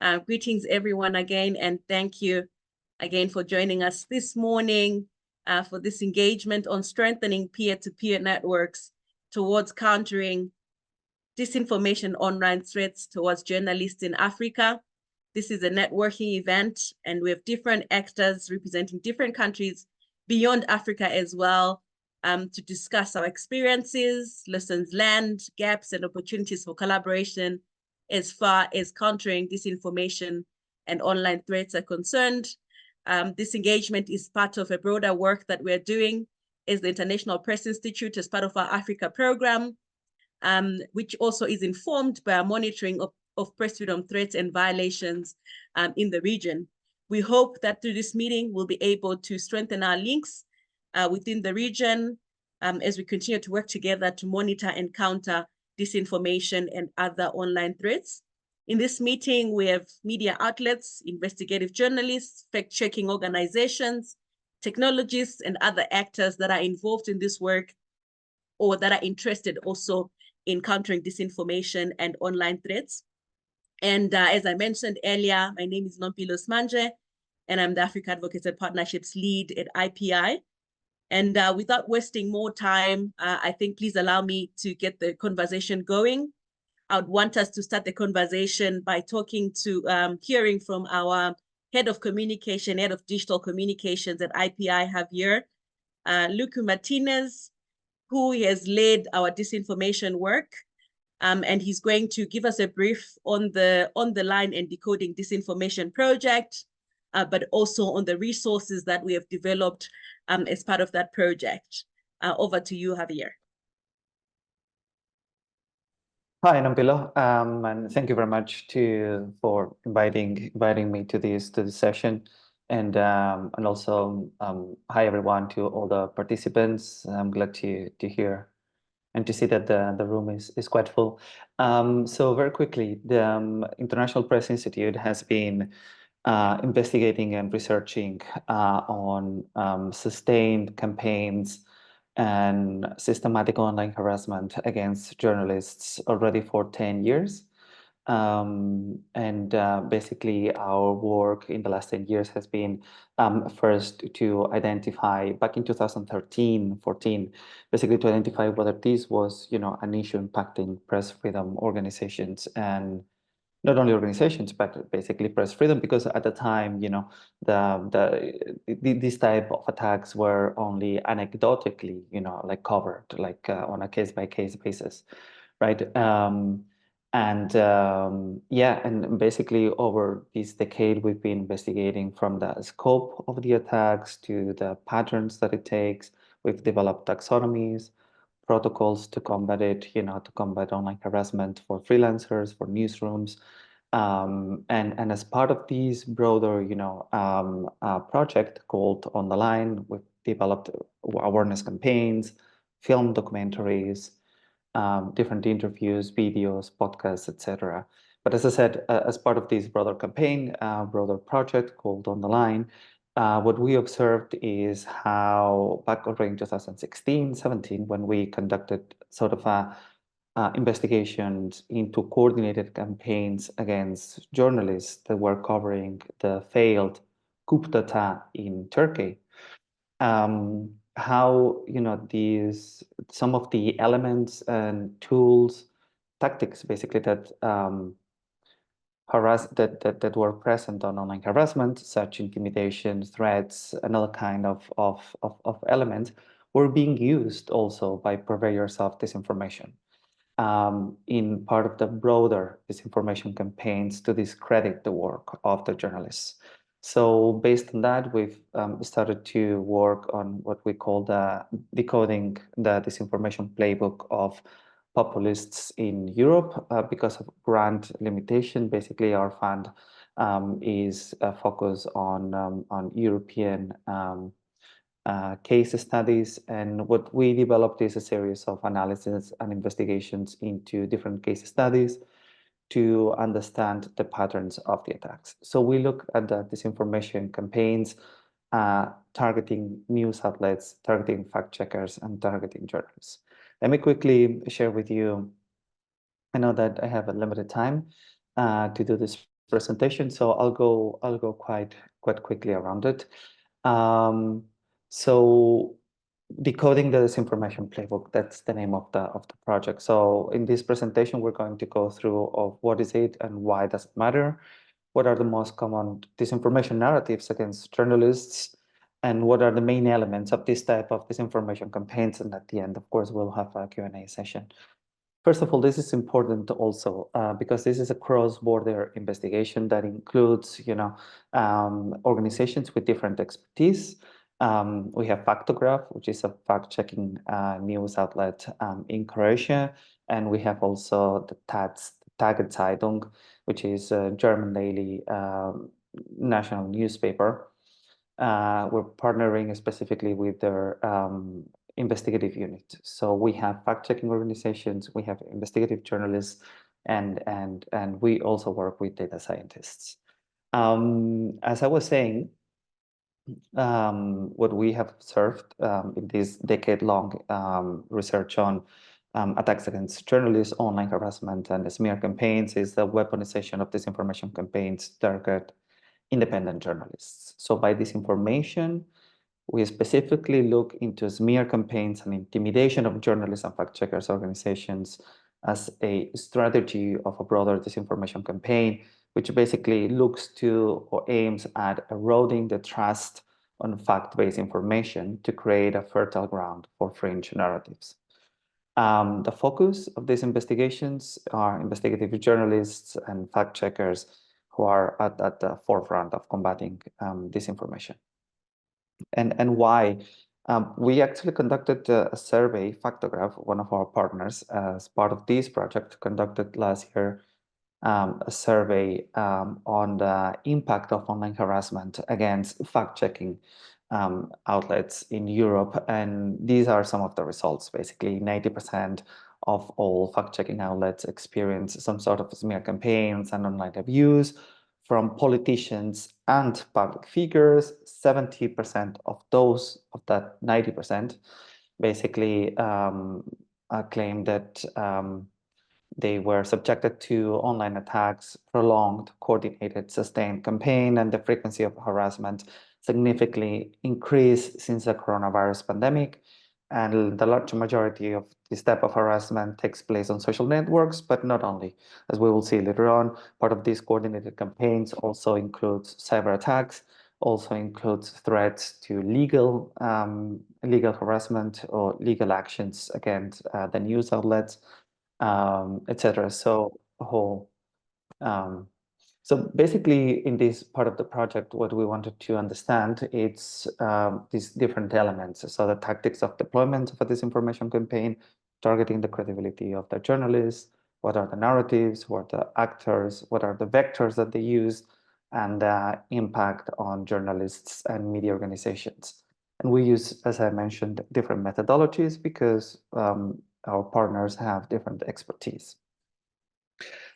Greetings, everyone, again, and thank you again for joining us this morning for this engagement on strengthening peer-to-peer networks towards countering disinformation online threats towards journalists in Africa. This is a networking event, and we have different actors representing different countries beyond Africa as well to discuss our experiences, lessons learned, gaps, and opportunities for collaboration as far as countering disinformation and online threats are concerned. This engagement is part of a broader work that we're doing as the International Press Institute as part of our Africa program, which also is informed by our monitoring of press freedom threats and violations in the region. We hope that through this meeting, we'll be able to strengthen our links within the region as we continue to work together to monitor and counter disinformation and other online threats. In this meeting, we have media outlets, investigative journalists, fact-checking organizations, technologists, and other actors that are involved in this work or that are interested also in countering disinformation and online threats. And as I mentioned earlier, my name is Nompilo Simanje, and I'm the Africa Advocacy Partnerships lead at IPI. And without wasting more time, I think please allow me to get the conversation going. I would want us to start the conversation by hearing from our head of communication, head of digital communications at IPI, Javier, Luque Martinez, who has led our disinformation work. And he's going to give us a brief on the line and decoding disinformation project, but also on the resources that we have developed as part of that project. Over to you, Javier. Hi, Nompilo, and thank you very much for inviting me to this session, and also hi everyone to all the participants. I'm glad to hear and to see that the room is quite full. So very quickly, the International Press Institute has been investigating and researching on sustained campaigns and systematic online harassment against journalists already for 10 years. Basically, our work in the last 10 years has been first to identify, back in 2013-14, basically to identify whether this was, an issue impacting press freedom organizations, and not only organizations, but basically press freedom, because at the time, these type of attacks were only anecdotally, like covered, like on a case-by-case basis, right? And basically over this decade, we've been investigating from the scope of the attacks to the patterns that it takes. We've developed taxonomies, protocols to combat it, to combat online harassment for freelancers, for newsrooms. And as part of this broader, project called On the Line, we've developed awareness campaigns, film documentaries, different interviews, videos, podcasts, etc. But as I said, as part of this broader campaign, broader project called On the Line, what we observed is how back already in 2016-17, when we conducted sort of investigations into coordinated campaigns against journalists that were covering the failed coup d'etat in Turkey, how some of the elements and tools, tactics basically that that were present on online harassment, such intimidation, threats, another kind of elements, were being used also by purveyors of disinformation in part of the broader disinformation campaigns to discredit the work of the journalists. So based on that, we've started to work on what we call the decoding the disinformation playbook of populists in Europe. Because of grant limitation, basically our fund is focused on European case studies, and what we developed is a series of analysis and investigations into different case studies to understand the patterns of the attacks. So we look at the disinformation campaigns, targeting news outlets, targeting fact checkers, and targeting journalists. Let me quickly share with you, I know that I have a limited time to do this presentation, so I'll go quite quickly around it. So decoding the disinformation playbook, that's the name of the project. So in this presentation, we're going to go through of what is it and why does it matter, what are the most common disinformation narratives against journalists, and what are the main elements of this type of disinformation campaigns. And at the end, of course, we'll have a Q&A session. First of all, this is important also because this is a cross-border investigation that includes, organizations with different expertise. We have Faktograph, which is a fact-checking news outlet in Croatia, and we have also the Tagezeitung, which is a German daily national newspaper. We're partnering specifically with their investigative unit. So we have fact-checking organizations, we have investigative journalists, and we also work with data scientists. As I was saying, what we have observed in this decade-long research on attacks against journalists, online harassment, and smear campaigns is the weaponization of disinformation campaigns target independent journalists. So by disinformation, we specifically look into smear campaigns and intimidation of journalists and fact-checkers organizations as a strategy of a broader disinformation campaign, which basically looks to or aims at eroding the trust on fact-based information to create a fertile ground for fringe narratives. The focus of these investigations are investigative journalists and fact-checkers who are at the forefront of combating disinformation. And why? We actually conducted a survey, Faktograph, one of our partners, as part of this project, conducted last year a survey on the impact of online harassment against fact-checking outlets in Europe. And these are some of the results. Basically, 90% of all fact-checking outlets experience some sort of smear campaigns and online abuse from politicians and public figures. 70% of that 90%, basically claim that they were subjected to online attacks, prolonged, coordinated, sustained campaign, and the frequency of harassment significantly increased since the coronavirus pandemic. And the large majority of this type of harassment takes place on social networks, but not only. As we will see later on, part of these coordinated campaigns also includes cyber attacks, also includes threats to legal harassment or legal actions against the news outlets, etc. So basically, in this part of the project, what we wanted to understand is these different elements. So the tactics of deployment of a disinformation campaign, targeting the credibility of the journalists, what are the narratives, what are the actors, what are the vectors that they use, and the impact on journalists and media organizations. And we use, as I mentioned, different methodologies because our partners have different expertise.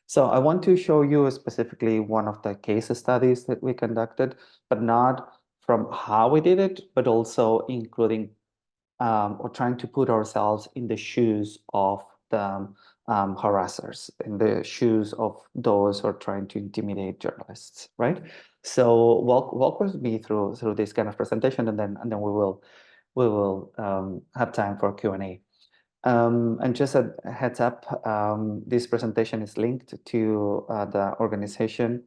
So I want to show you specifically one of the case studies that we conducted, but not from how we did it, but also including or trying to put ourselves in the shoes of the harassers, in the shoes of those who are trying to intimidate journalists, right? So walk with me through this kind of presentation, and then we will have time for Q&A. And just a heads up, this presentation is linked to the organization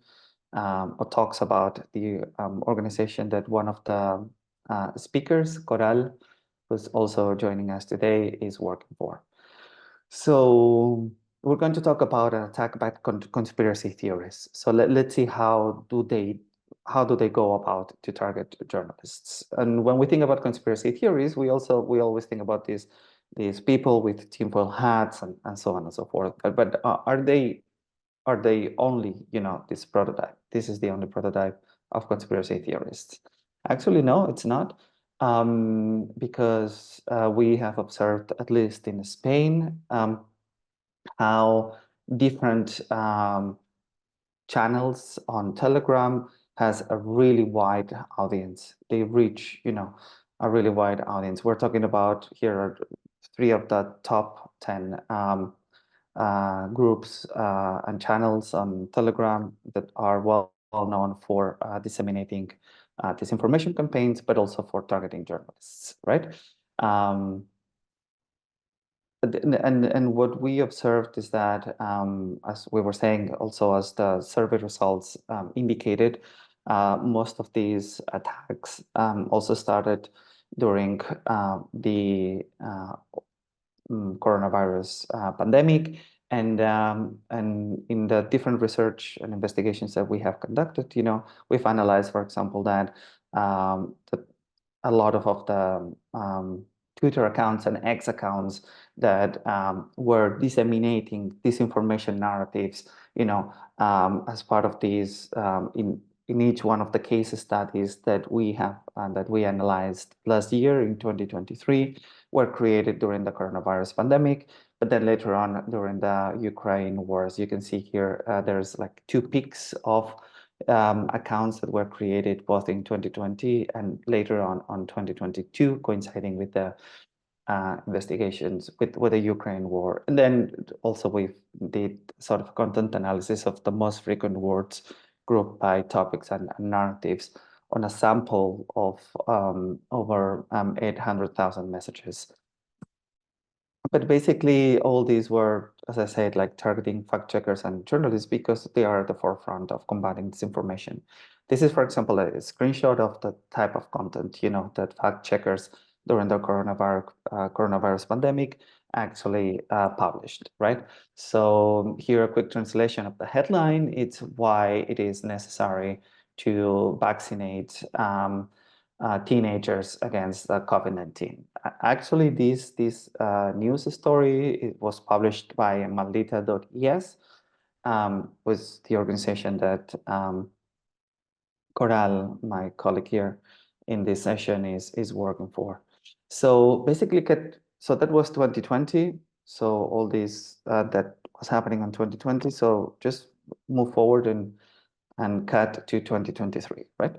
or talks about the organization that one of the speakers, Coral, who's also joining us today, is working for. So we're going to talk about an attack by conspiracy theorists. So let's see how do they go about to target journalists. And when we think about conspiracy theories, we always think about these people with tinfoil hats and so on and so forth. But are they only, this prototype? This is the only prototype of conspiracy theorists. Actually, no, it's not. Because we have observed, at least in Spain, how different channels on Telegram has a really wide audience. They reach, a really wide audience. We're talking about here are 3 of the top 10 groups and channels on Telegram that are well known for disseminating disinformation campaigns, but also for targeting journalists, right? And what we observed is that, as we were saying, also as the survey results indicated, most of these attacks also started during the coronavirus pandemic, and in the different research and investigations that we have conducted, we've analyzed, for example, that a lot of the Twitter accounts and X accounts that were disseminating disinformation narratives, as part of these in each one of the case studies that we have that we analyzed last year in 2023 were created during the coronavirus pandemic, but then later on during the Ukraine war. As you can see here, there's like 2 peaks of accounts that were created both in 2020 and later on 2022, coinciding with the investigations with the Ukraine war. And then also we did sort of content analysis of the most frequent words grouped by topics and narratives on a sample of over 800,000 messages. But basically, all these were, as I said, like targeting fact checkers and journalists because they are at the forefront of combating disinformation. This is, for example, a screenshot of the type of content, that fact checkers during the coronavirus pandemic actually published, right? So here, a quick translation of the headline. It's why it is necessary to vaccinate teenagers against COVID-19. Actually, this news story, it was published by Maldita.es, was the organization that Coral, my colleague here in this session, is working for. So basically, so that was 2020. So all this that was happening in 2020. So just move forward and cut to 2023, right?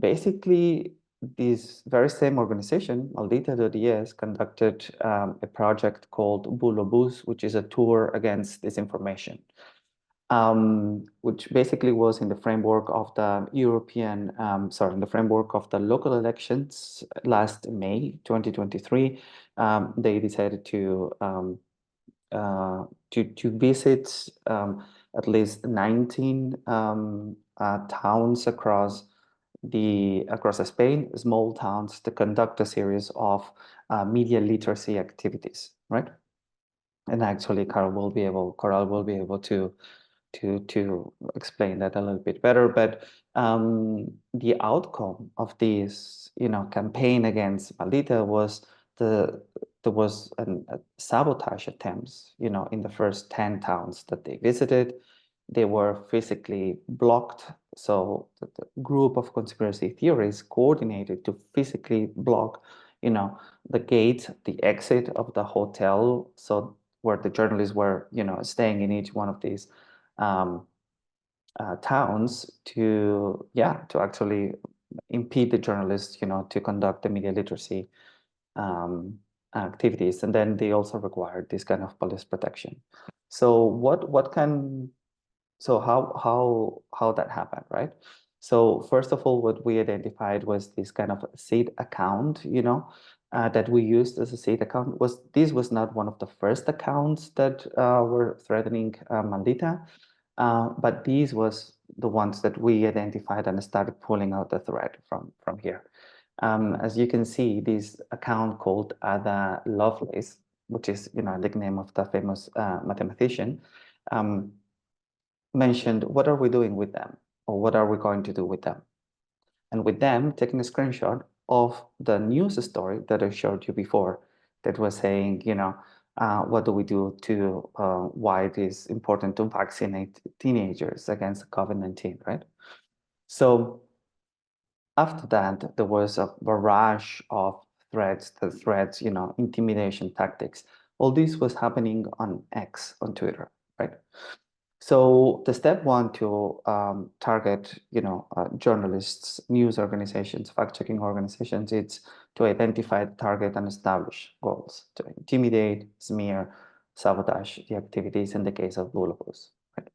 Basically, this very same organization, Maldita.es, conducted a project called Bulobus, which is a tour against disinformation, which basically was in the framework of the in the framework of the local elections last May 2023. They decided to visit at least 19 towns across Spain, small towns, to conduct a series of media literacy activities, right? And actually, Coral will be able to explain that a little bit better. But the outcome of this, campaign against Maldita was there was a sabotage attempts, in the first 10 towns that they visited. They were physically blocked. So the group of conspiracy theorists coordinated to physically block, the gate, the exit of the hotel. So where the journalists were, staying in each one of these towns to actually impede the journalists, to conduct the media literacy activities. And then they also required this kind of police protection. So how that happened, right? So first of all, what we identified was this kind of seed account, that we used as a seed account. This was not one of the first accounts that were threatening Maldita, but these was the ones that we identified and started pulling out the thread from here. As you can see, this account called Ada Lovelace, which is a nickname of the famous mathematician, mentioned, what are we doing with them, or what are we going to do with them? And with them, taking a screenshot of the news story that I showed you before, that was saying, what do we do to why it is important to vaccinate teenagers against COVID-19, right? So after that, there was a barrage of threats, intimidation tactics. All this was happening on X, on Twitter, right? So the step one to target, journalists, news organizations, fact-checking organizations, it's to identify the target and establish goals to intimidate, smear, sabotage the activities in the case of Bulabus. Right?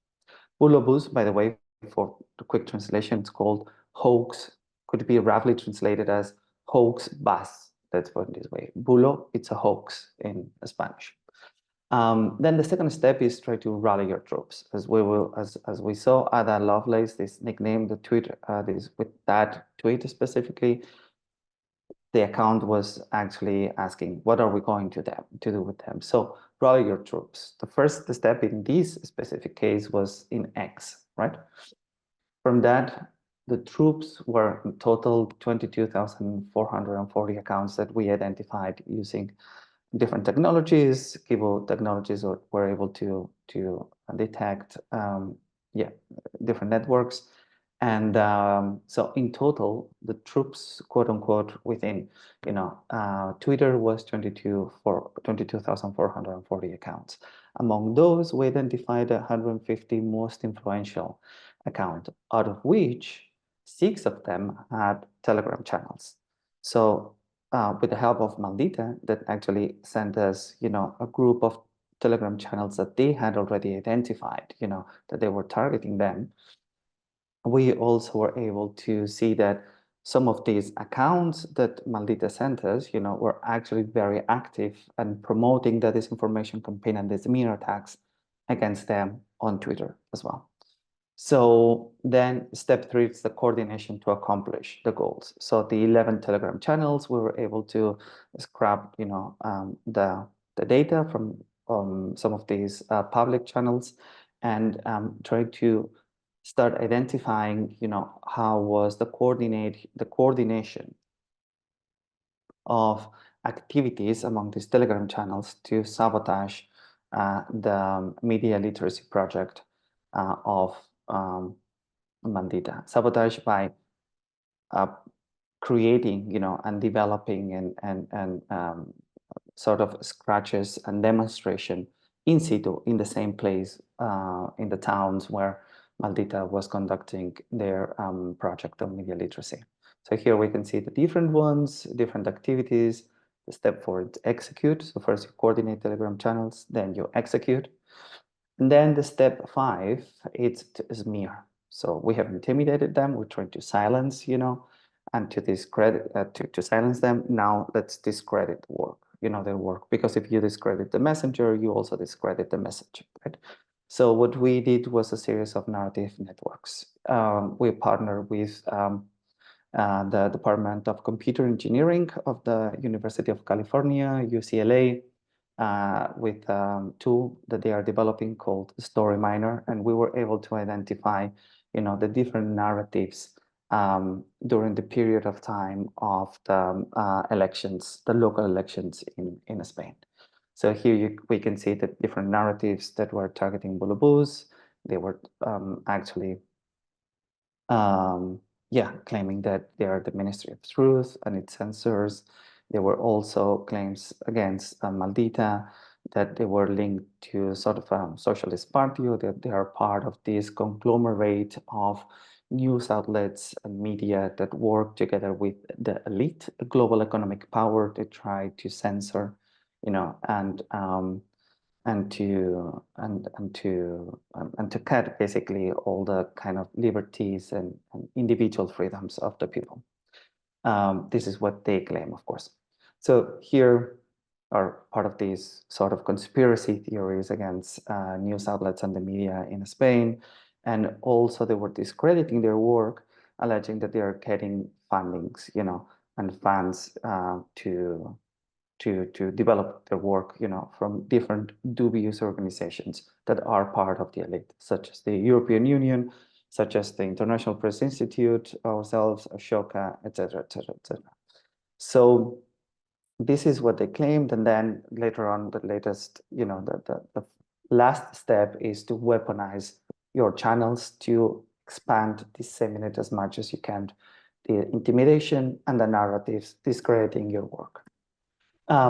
Bulabus, by the way, for the quick translation, it's called hoax. Could be roughly translated as hoax bus. Let's put it this way. Bulo, it's a hoax in Spanish. Then the second step is try to rally your troops. As we saw, Ada Lovelace, this nickname, the tweet, with that tweet specifically, the account was actually asking, what are we going to do with them? So rally your troops. The first step in this specific case was in X, right? From that, the troops were in total 22,440 accounts that we identified using different technologies. Keyboard technologies were able to detect different networks. And so in total, the troops, quote unquote, within Twitter was 22,440 accounts. Among those, we identified 150 most influential accounts, out of which 6 of them had Telegram channels. So with the help of Maldita, that actually sent us, a group of Telegram channels that they had already identified, that they were targeting them. We also were able to see that some of these accounts that Maldita sent us, were actually very active and promoting the disinformation campaign and the smear attacks against them on Twitter as well. So then step 3 is the coordination to accomplish the goals. So the 11 Telegram channels, we were able to scrap, the data from some of these public channels and try to start identifying, how was the coordination of activities among these Telegram channels to sabotage the media literacy project of Maldita. Sabotage by creating, and developing and sort of scratches and demonstration in situ in the same place in the towns where Maldita was conducting their project on media literacy. So here we can see the different ones, different activities. The step 4 is execute. So first you coordinate Telegram channels, then you execute. And then the step 5, it's to smear. So we have intimidated them. We're trying to silence, and to discredit, to silence them. Now let's discredit the work, their work. Because if you discredit the messenger, you also discredit the message, right? So what we did was a series of narrative networks. We partnered with the Department of Computer Engineering of the University of California, UCLA, with a tool that they are developing called Story Miner, and we were able to identify, the different narratives during the period of time of the elections, the local elections in Spain. So here we can see the different narratives that were targeting Bulabus. They were actually claiming that they are the Ministry of Truth and its censors. There were also claims against Maldita that they were linked to sort of a socialist party, or that they are part of this conglomerate of news outlets and media that work together with the elite, global economic power to try to censor, and to cut basically all the kind of liberties and individual freedoms of the people. This is what they claim, of course. So here are part of these sort of conspiracy theories against news outlets and the media in Spain. And also they were discrediting their work, alleging that they are getting fundings, and funds to develop their work, from different dubious organizations that are part of the elite, such as the European Union, such as the International Press Institute, ourselves, Ashoka, etc., etc., etc. So this is what they claimed, and then later on, the latest, the last step is to weaponize your channels to expand, disseminate as much as you can the intimidation and the narratives discrediting your work. I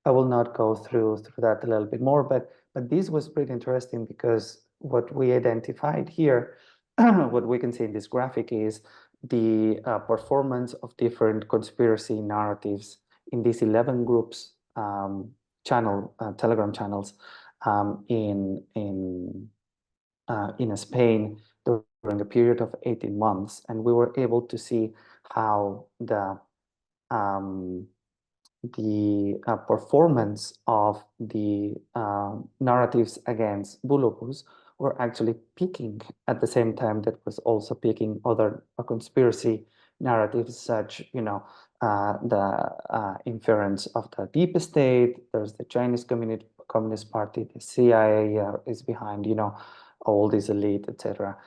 will not go through that a little bit more, but this was pretty interesting because what we identified here, what we can see in this graphic is the performance of different conspiracy narratives in these 11 groups Telegram channels in Spain during a period of 18 months, and we were able to see how the performance of the narratives against Bulopus were actually peaking at the same time that was also peaking other conspiracy narratives, such, the inference of the deep state. There's the Chinese Communist Party, the CIA is behind, all this elite, etc.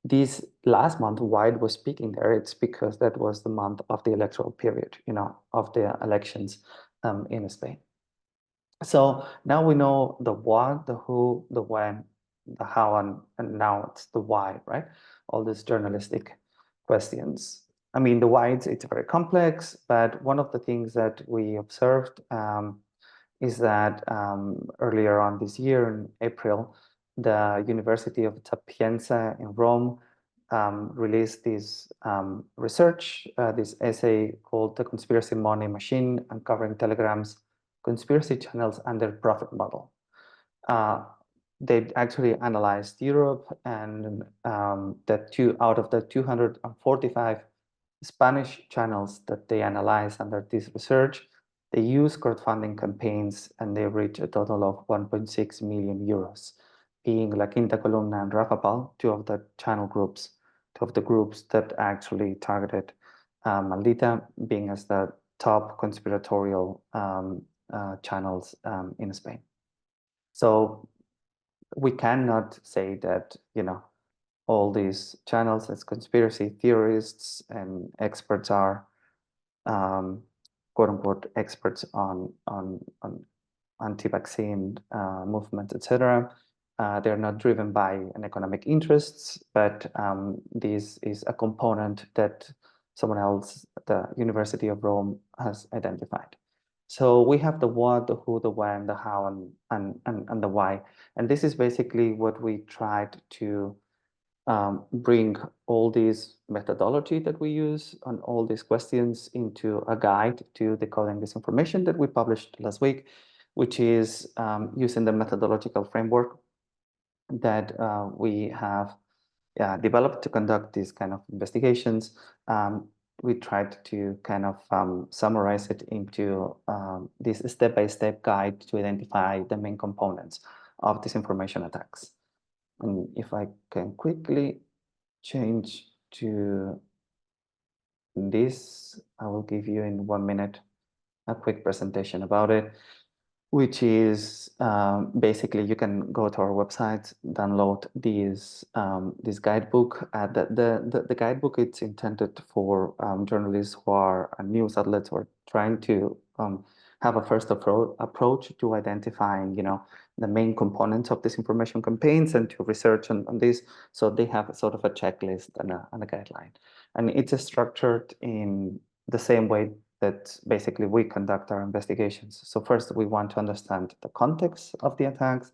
This last month, why it was peaking there, it's because that was the month of the electoral period, of the elections in Spain. So now we know the what, the who, the when, the how, and now it's the why, right? All these journalistic questions. I mean, the why, it's very complex, but one of the things that we observed is that earlier on this year, in April, the University of Sapienza in Rome released this research, this essay called The Conspiracy Money Machine, Uncovering Telegram's Conspiracy Channels and Their Profit Model. They actually analyzed Europe, and that out of the 245 Spanish channels that they analyzed under this research, they use crowdfunding campaigns, and they reach a total of 1.6 million euros, being La Quinta Columna and Rafapal, two of the groups that actually targeted Maldita, being as the top conspiratorial channels in Spain. So we cannot say that, all these channels as conspiracy theorists and experts are quote unquote experts on anti-vaccine movement, etc. They're not driven by an economic interests, but this is a component that someone else, the University of Rome, has identified. So we have the what, the who, the when, the how, and the why. And this is basically what we tried to bring all these methodology that we use on all these questions into a guide to decoding disinformation that we published last week, which is using the methodological framework that we have developed to conduct these kind of investigations. We tried to kind of summarize it into this step-by-step guide to identify the main components of disinformation attacks. And if I can quickly change to this, I will give you in 1 minute a quick presentation about it, which is basically you can go to our website, download this guidebook. The guidebook, it's intended for journalists who are news outlets who are trying to have a first approach to identifying, the main components of disinformation campaigns and to research on this. So they have a sort of a checklist and a guideline. And it's structured in the same way that basically we conduct our investigations. So first, we want to understand the context of the attacks,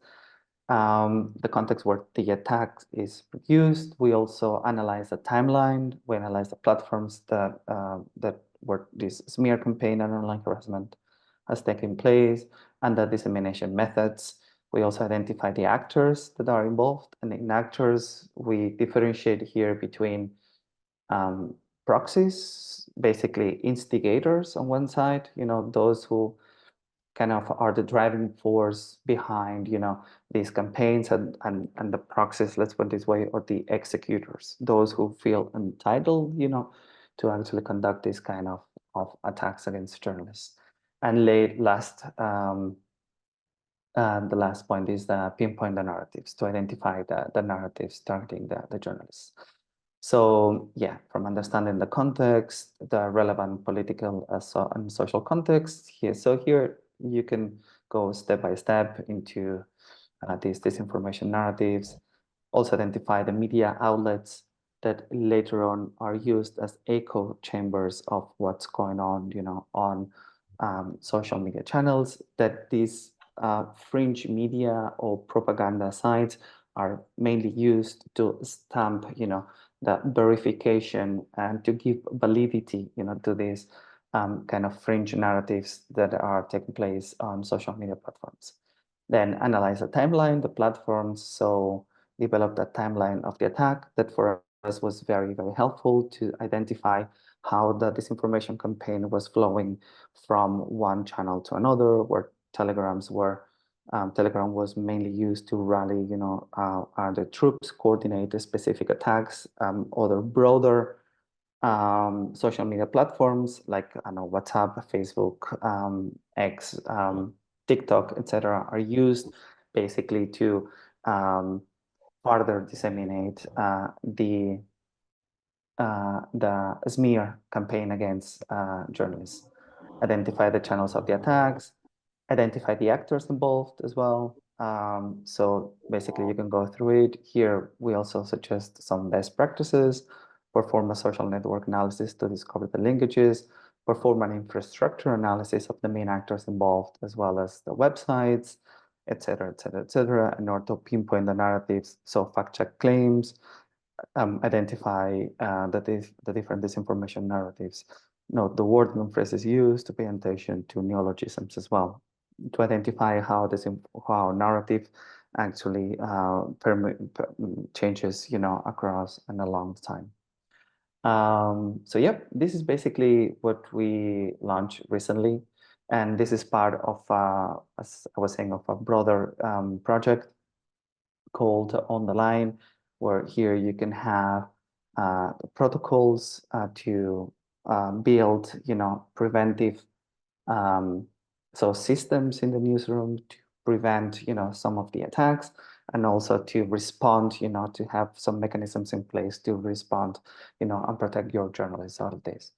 the context where the attack is produced. We also analyze the timeline. We analyze the platforms that where this smear campaign and online harassment has taken place, and the dissemination methods. We also identify the actors that are involved, and in actors, we differentiate here between proxies, basically instigators on one side, those who kind of are the driving force behind, these campaigns, and the proxies, let's put it this way, or the executors, those who feel entitled, to actually conduct this kind of attacks against journalists. And the last point is the pinpoint the narratives, to identify the narratives targeting the journalists. So yeah, from understanding the context, the relevant political and social context here. So here you can go step by step into these disinformation narratives. Also identify the media outlets that later on are used as echo chambers of what's going on, on social media channels. That these fringe media or propaganda sites are mainly used to stamp, the verification and to give validity, to these kind of fringe narratives that are taking place on social media platforms. Then analyze the timeline, the platforms, so develop that timeline of the attack. That for us was very, very helpful to identify how the disinformation campaign was flowing from one channel to another, where Telegram was mainly used to rally, the troops, coordinate the specific attacks, other broader social media platforms like WhatsApp, Facebook, X, TikTok, etc., are used basically to further disseminate the smear campaign against journalists, identify the channels of the attacks, identify the actors involved as well. So basically you can go through it. Here we also suggest some best practices, perform a social network analysis to discover the linkages, perform an infrastructure analysis of the main actors involved, as well as the websites, etc., etc., etc., in order to pinpoint the narratives. So fact check claims, identify the different disinformation narratives. Note the word and phrases used, to pay attention to neologisms as well, to identify how narrative actually changes, across and along time. So yep, this is basically what we launched recently, and this is part of, as I was saying, of a broader project called On the Line, where here you can have protocols to build, preventive systems in the newsroom to prevent, some of the attacks, and also to respond, to have some mechanisms in place to respond, and protect your journalists out of this.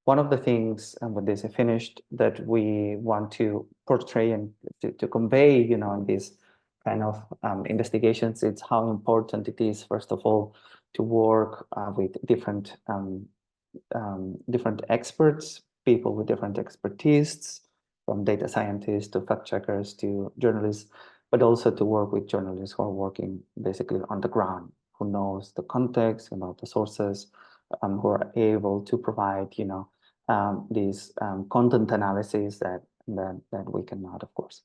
One of the things, and when this is finished, that we want to portray and to convey, in these kind of investigations, it's how important it is, first of all, to work with different experts, people with different expertise, from data scientists to fact checkers to journalists, but also to work with journalists who are working basically on the ground, who knows the context, the sources, who are able to provide, these content analysis that we cannot, of course.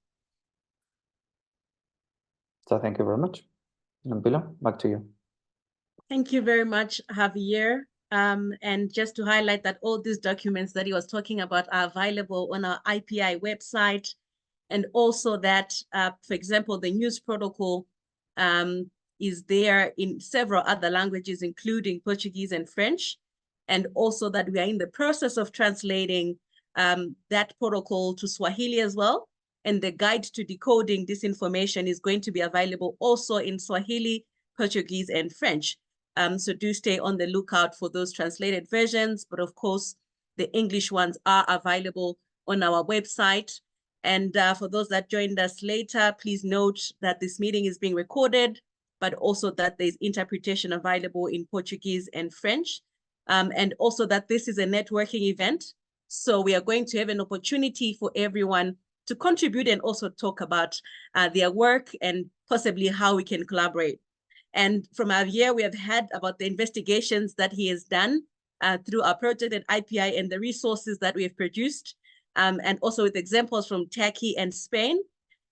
So thank you very much. Nompilo, back to you. Thank you very much, Javier. And just to highlight that all these documents that he was talking about are available on our IPI website, and also that, for example, the news protocol is there in several other languages, including Portuguese and French, and also that we are in the process of translating that protocol to Swahili as well. And the guide to decoding disinformation is going to be available also in Swahili, Portuguese, and French. So do stay on the lookout for those translated versions. But of course, the English ones are available on our website. And for those that joined us later, please note that this meeting is being recorded, but also that there's interpretation available in Portuguese and French. And also that this is a networking event. So we are going to have an opportunity for everyone to contribute and also talk about their work and possibly how we can collaborate. And from Javier, we have had about the investigations that he has done through our project at IPI and the resources that we have produced, and also with examples from Turkey and Spain.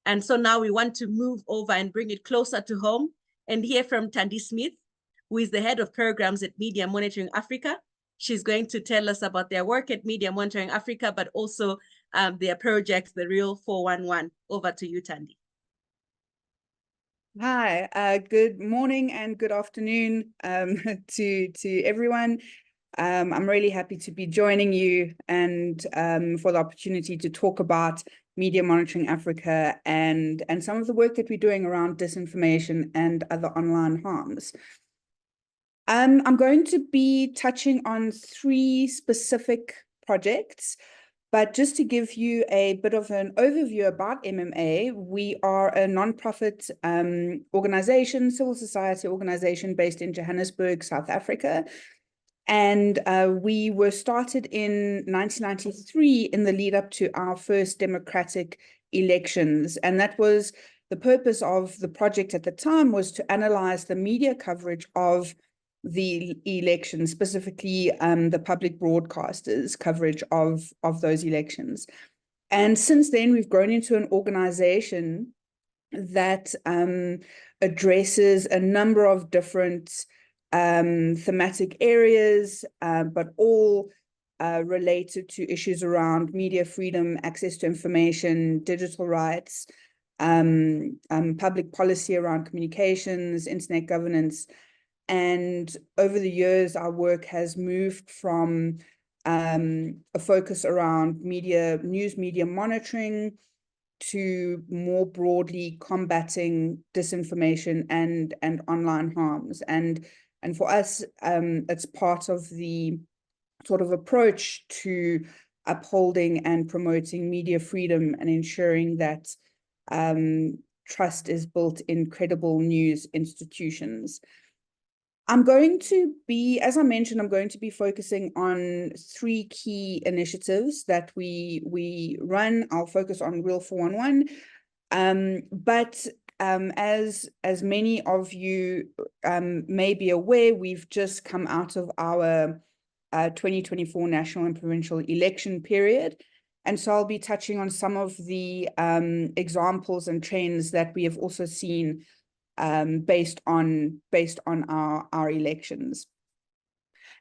And so now we want to move over and bring it closer to home and hear from Thandi Smith, who is the head of programs at Media Monitoring Africa. She's going to tell us about their work at Media Monitoring Africa, but also their project, The Real 411. Over to you, Thandi. Hi, good morning and good afternoon to everyone. I'm really happy to be joining you and for the opportunity to talk about Media Monitoring Africa and some of the work that we're doing around disinformation and other online harms. I'm going to be touching on 3 specific projects. But just to give you a bit of an overview about MMA, we are a nonprofit organization, civil society organization based in Johannesburg, South Africa. And we were started in 1993 in the lead up to our first democratic elections. And that was the purpose of the project at the time, was to analyze the media coverage of the election, specifically the public broadcasters' coverage of those elections. And since then, we've grown into an organization that addresses a number of different thematic areas, but all related to issues around media freedom, access to information, digital rights, public policy around communications, internet governance. And over the years, our work has moved from a focus around news media monitoring to more broadly combating disinformation and online harms. And for us, it's part of the sort of approach to upholding and promoting media freedom and ensuring that trust is built in credible news institutions. I'm going to be, as I mentioned, I'm going to be focusing on 3 key initiatives that we run. I'll focus on Real 411. But as many of you may be aware, we've just come out of our 2024 national and provincial election period. And so I'll be touching on some of the examples and trends that we have also seen based on our elections.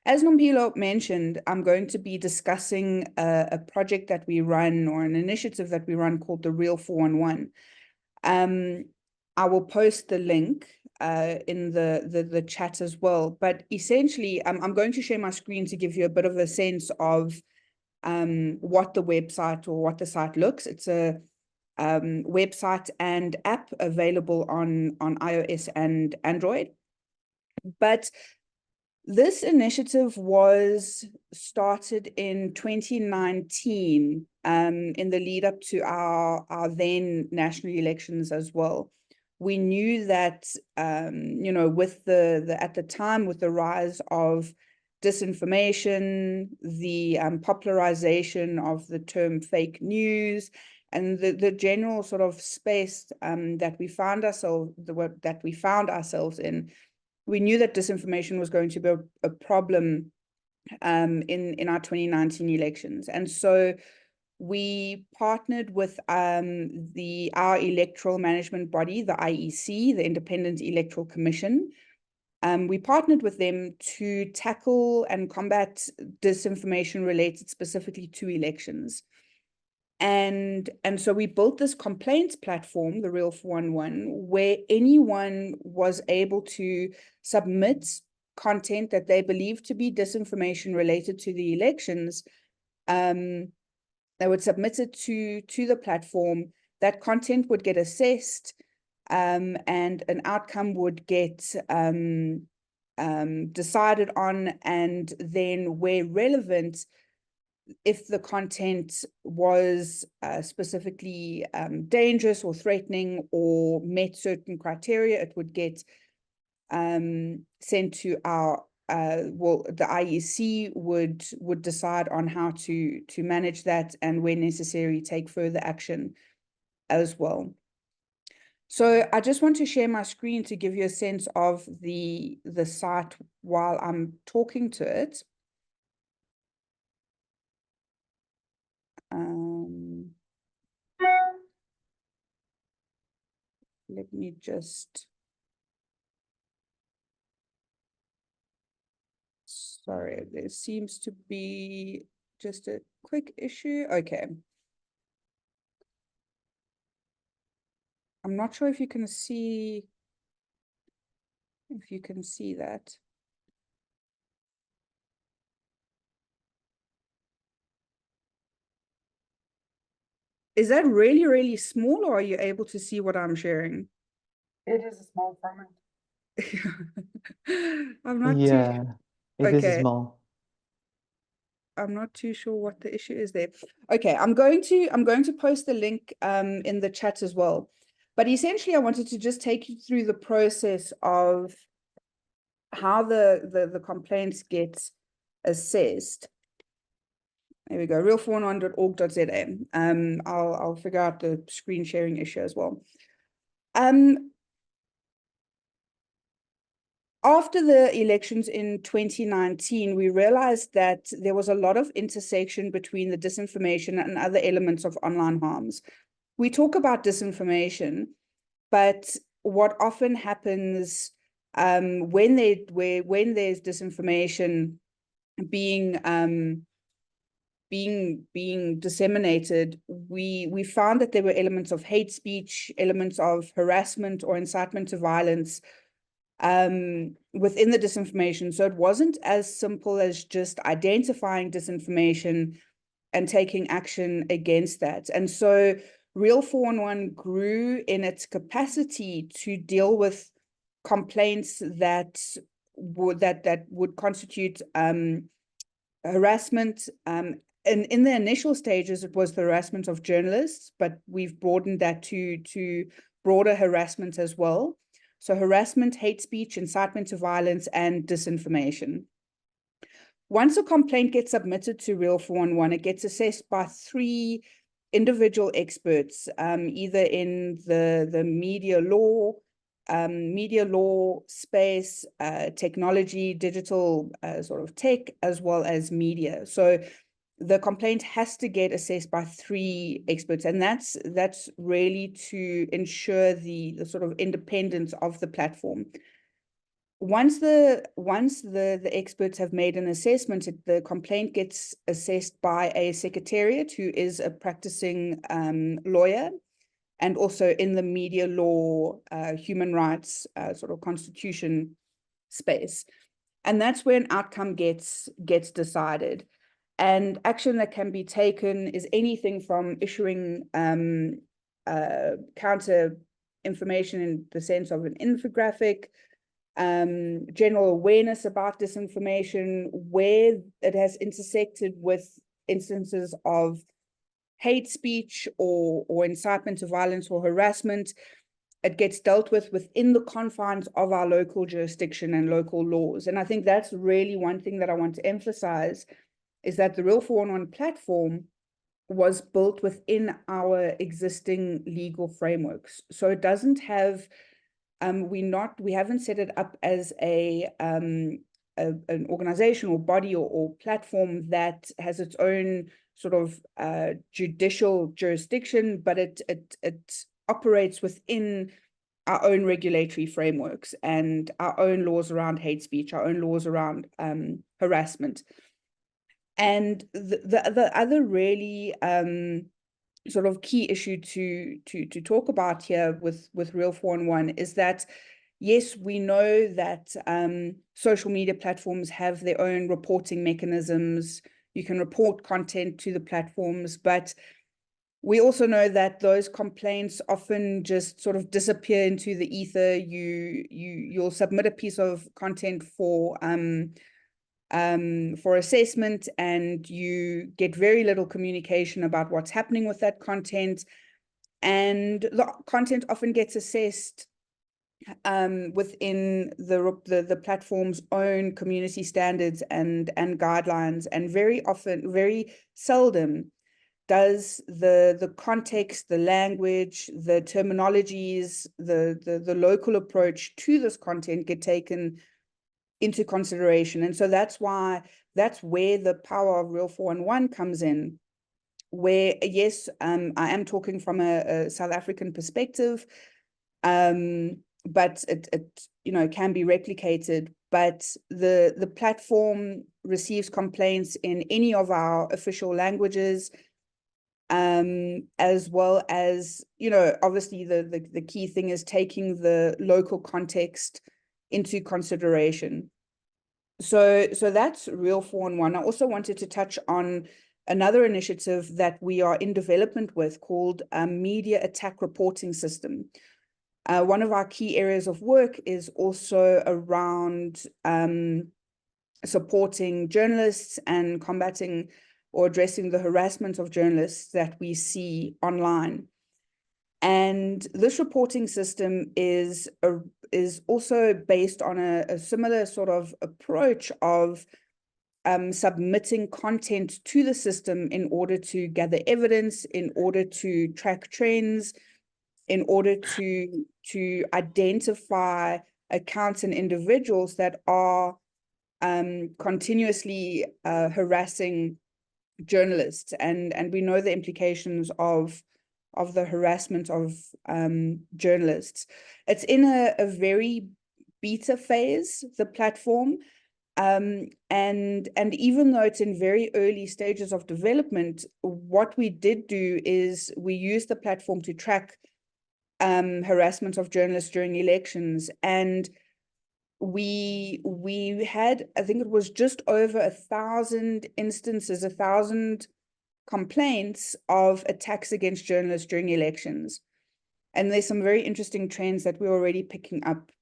As Nompilo mentioned, I'm going to be discussing a project that we run, or an initiative that we run, called the Real 411. I will post the link in the chat as well. But essentially, I'm going to share my screen to give you a bit of a sense of what the website or what the site looks. It's a website and app available on iOS and Android. But this initiative was started in 2019 in the lead up to our then national elections as well. We knew that, you know, with at the time, with the rise of disinformation, the popularization of the term fake news, and the general sort of space that we found ourselves in, we knew that disinformation was going to be a problem in our 2019 elections. And so we partnered with our electoral management body, the IEC, the Independent Electoral Commission. We partnered with them to tackle and combat disinformation related specifically to elections. And so we built this complaints platform, the Real 411, where anyone was able to submit content that they believed to be disinformation related to the elections. They would submit it to the platform. That content would get assessed, and an outcome would get decided on, and then where relevant, if the content was specifically dangerous or threatening or met certain criteria, it would get sent to our, the IEC would decide on how to manage that, and where necessary, take further action as well. So I just want to share my screen to give you a sense of the site while I'm talking to it. Let me just, sorry, there seems to be just a quick issue. Okay. I'm not sure if you can see, that. Is that really, really small, or are you able to see what I'm sharing? It is a small format. I'm not Yeah, it is Okay. small. I'm not too sure what the issue is there. Okay, I'm going to post the link in the chat as well. But essentially, I wanted to just take you through the process of how the complaints get assessed. There we go, real411.org.za. I'll figure out the screen sharing issue as well. After the elections in 2019, we realized that there was a lot of intersection between the disinformation and other elements of online harms. We talk about disinformation, but what often happens when there's disinformation being disseminated, we found that there were elements of hate speech, elements of harassment or incitement to violence within the disinformation. So it wasn't as simple as just identifying disinformation and taking action against that. And so Real 411 grew in its capacity to deal with complaints that would constitute harassment. And in the initial stages, it was the harassment of journalists, but we've broadened that to broader harassment as well. So harassment, hate speech, incitement to violence, and disinformation. Once a complaint gets submitted to Real 411, it gets assessed by 3 individual experts, either in the media law space, technology, digital sort of tech, as well as media. So the complaint has to get assessed by 3 experts, and that's really to ensure the sort of independence of the platform. Once the experts have made an assessment, the complaint gets assessed by a secretariat who is a practicing lawyer, and also in the media law, human rights sort of constitution space. And that's where an outcome gets decided. And action that can be taken is anything from issuing counter information in the sense of an infographic, general awareness about disinformation, where it has intersected with instances of hate speech or incitement to violence or harassment. It gets dealt with within the confines of our local jurisdiction and local laws. And I think that's really one thing that I want to emphasize, is that the Real 411 platform was built within our existing legal frameworks. So it doesn't have, we haven't set it up as an organization or body or platform that has its own sort of judicial jurisdiction, but it operates within our own regulatory frameworks and our own laws around hate speech, our own laws around harassment. And the other really sort of key issue to talk about here with Real 411 is that, yes, we know that social media platforms have their own reporting mechanisms. You can report content to the platforms, but we also know that those complaints often just sort of disappear into the ether. You'll submit a piece of content for assessment, and you get very little communication about what's happening with that content. And the content often gets assessed within the platform's own community standards and guidelines, and very seldom does the context, the language, the terminologies, the local approach to this content get taken into consideration. And so that's where the power of Real 411 comes in, where, yes, I am talking from a South African perspective, but it can be replicated. But the platform receives complaints in any of our official languages, as well as, obviously the key thing is taking the local context into consideration. So that's Real 411. I also wanted to touch on another initiative that we are in development with, called a Media Attack Reporting System. One of our key areas of work is also around supporting journalists and combating or addressing the harassment of journalists that we see online. And this reporting system is also based on a similar sort of approach of submitting content to the system in order to gather evidence, in order to track trends, in order to identify accounts and individuals that are continuously harassing journalists, and we know the implications of the harassment of journalists. It's in a very beta phase, the platform, and even though it's in very early stages of development, what we did do is we used the platform to track harassment of journalists during elections, and we had, I think it was just over 1,000 instances, 1,000 complaints of attacks against journalists during elections. And there's some very interesting trends that we're already picking up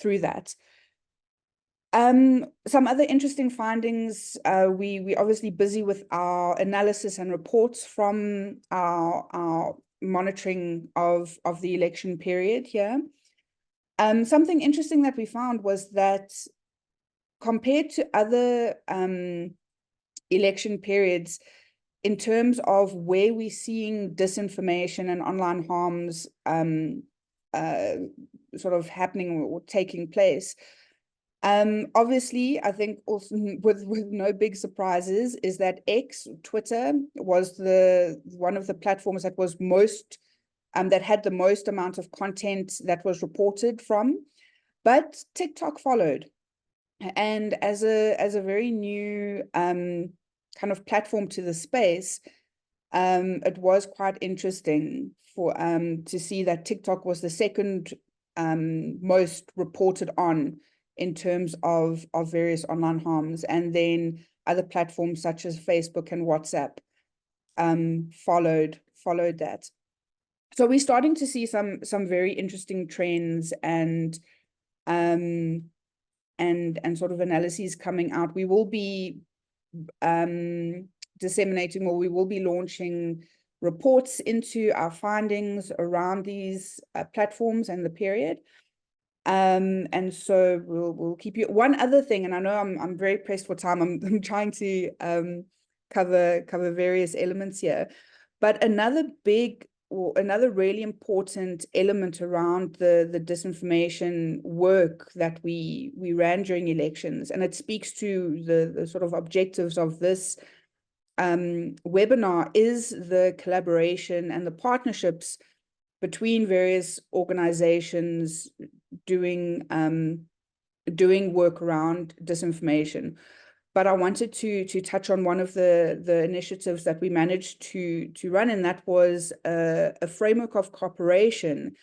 through that. Some other interesting findings, we obviously busy with our analysis and reports from our monitoring of the election period here. Something interesting that we found was that compared to other election periods, in terms of where we're seeing disinformation and online harms sort of happening or taking place, obviously, I think also with no big surprises, is that Twitter was one of the platforms that was most that had the most amount of content that was reported from, but TikTok followed. And as a very new kind of platform to the space, it was quite interesting for to see that TikTok was the second most reported on in terms of various online harms, and then other platforms such as Facebook and WhatsApp followed that. So we're starting to see some very interesting trends and sort of analyses coming out. We will be disseminating, or we will be launching reports into our findings around these platforms and the period. And so we'll keep you. One other thing, and I know I'm very pressed for time. I'm trying to cover various elements here, but another really important element around the disinformation work that we ran during elections, and it speaks to the sort of objectives of this webinar, is the collaboration and the partnerships between various organizations doing work around disinformation. But I wanted to touch on one of the initiatives that we managed to run, and that was a framework of cooperation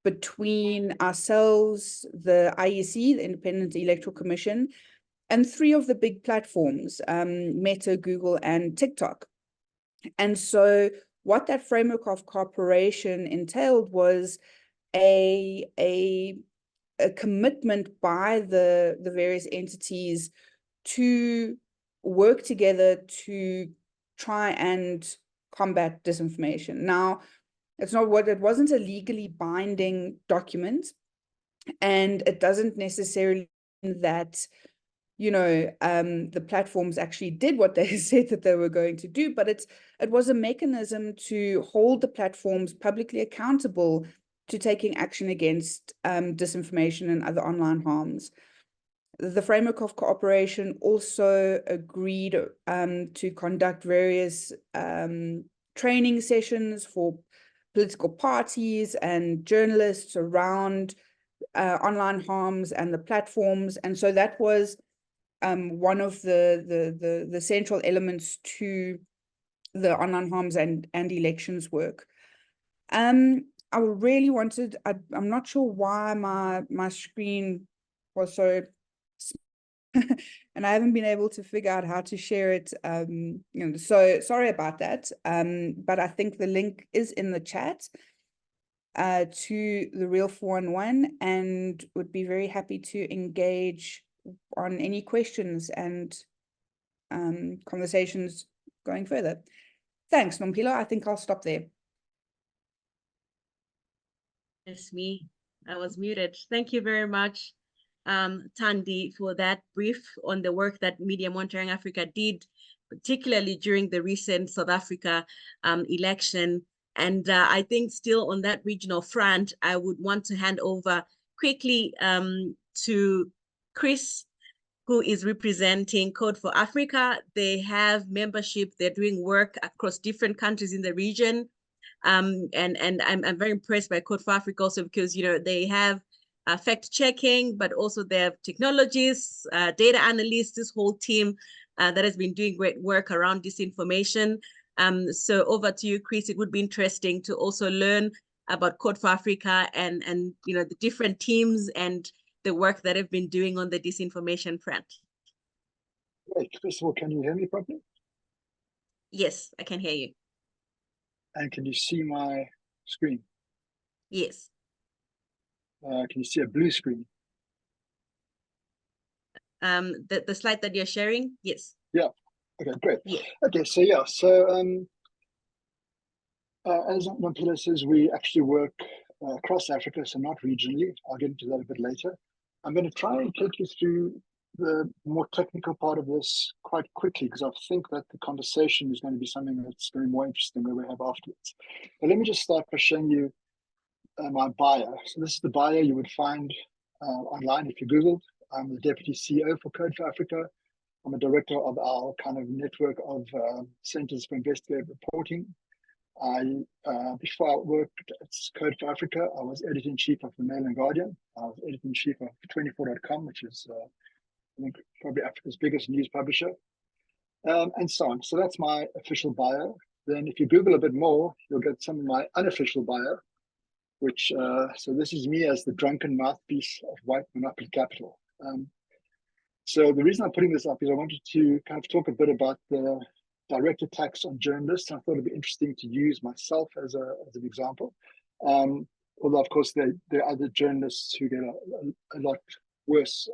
between ourselves, the IEC, the Independent Electoral Commission, and 3 of the big platforms, Meta, Google, and TikTok. And so what that framework of cooperation entailed was a commitment by the various entities to work together to try and combat disinformation. Now, it wasn't a legally binding document, and it doesn't necessarily mean that, you know, the platforms actually did what they said that they were going to do, but it was a mechanism to hold the platforms publicly accountable to taking action against disinformation and other online harms. The framework of cooperation also agreed to conduct various training sessions for political parties and journalists around online harms and the platforms. And so that was one of the central elements to the online harms and elections work. I really wanted, I'm not sure why my screen was so and I haven't been able to figure out how to share it, you know, so sorry about that. But I think the link is in the chat to the Real 411, and would be very happy to engage on any questions and conversations going further. Thanks, Nompilo. I think I'll stop there. It's me. I was muted. Thank you very much, Thandi, for that brief on the work that Media Monitoring Africa did, particularly during the recent South Africa election. And I think still on that regional front, I would want to hand over quickly to Chris, who is representing Code for Africa. They have membership. They're doing work across different countries in the region. And I'm very impressed by Code for Africa also because, you know, they have fact checking, but also they have technologists, data analysts, this whole team that has been doing great work around disinformation. So over to you, Chris. It would be interesting to also learn about Code for Africa and you know, the different teams and the work that have been doing on the disinformation front. Right. First of all, can you hear me properly? Yes, I can hear you. And can you see my screen? Yes. Can you see a blue screen? The slide that you're sharing, yes. Yeah. Okay, great. Yeah. Okay, so yeah, so as Nompilo says, we actually work across Africa, so not regionally. I'll get into that a bit later. I'm going to try and take you through the more technical part of this quite quickly because I think that the conversation is going to be something that's going to be more interesting than we have afterwards. But let me just start by showing you my bio. So this is the bio you would find online if you Googled. I'm the Deputy CEO for Code for Africa. I'm a director of our kind of network of Centers for Investigative Reporting. Before I worked at Code for Africa, I was editor-in-chief of the Mail and Guardian. I was editor-in-chief of 24.com, which is I think probably Africa's biggest news publisher, and so on. So that's my official bio. Then if you Google a bit more, you'll get some of my unofficial bio, which, so this is me as the drunken mouthpiece of white monopoly capital. So the reason I'm putting this up is I wanted to kind of talk a bit about the direct attacks on journalists. I thought it'd be interesting to use myself as an example. Although of course there are other journalists who get a lot worse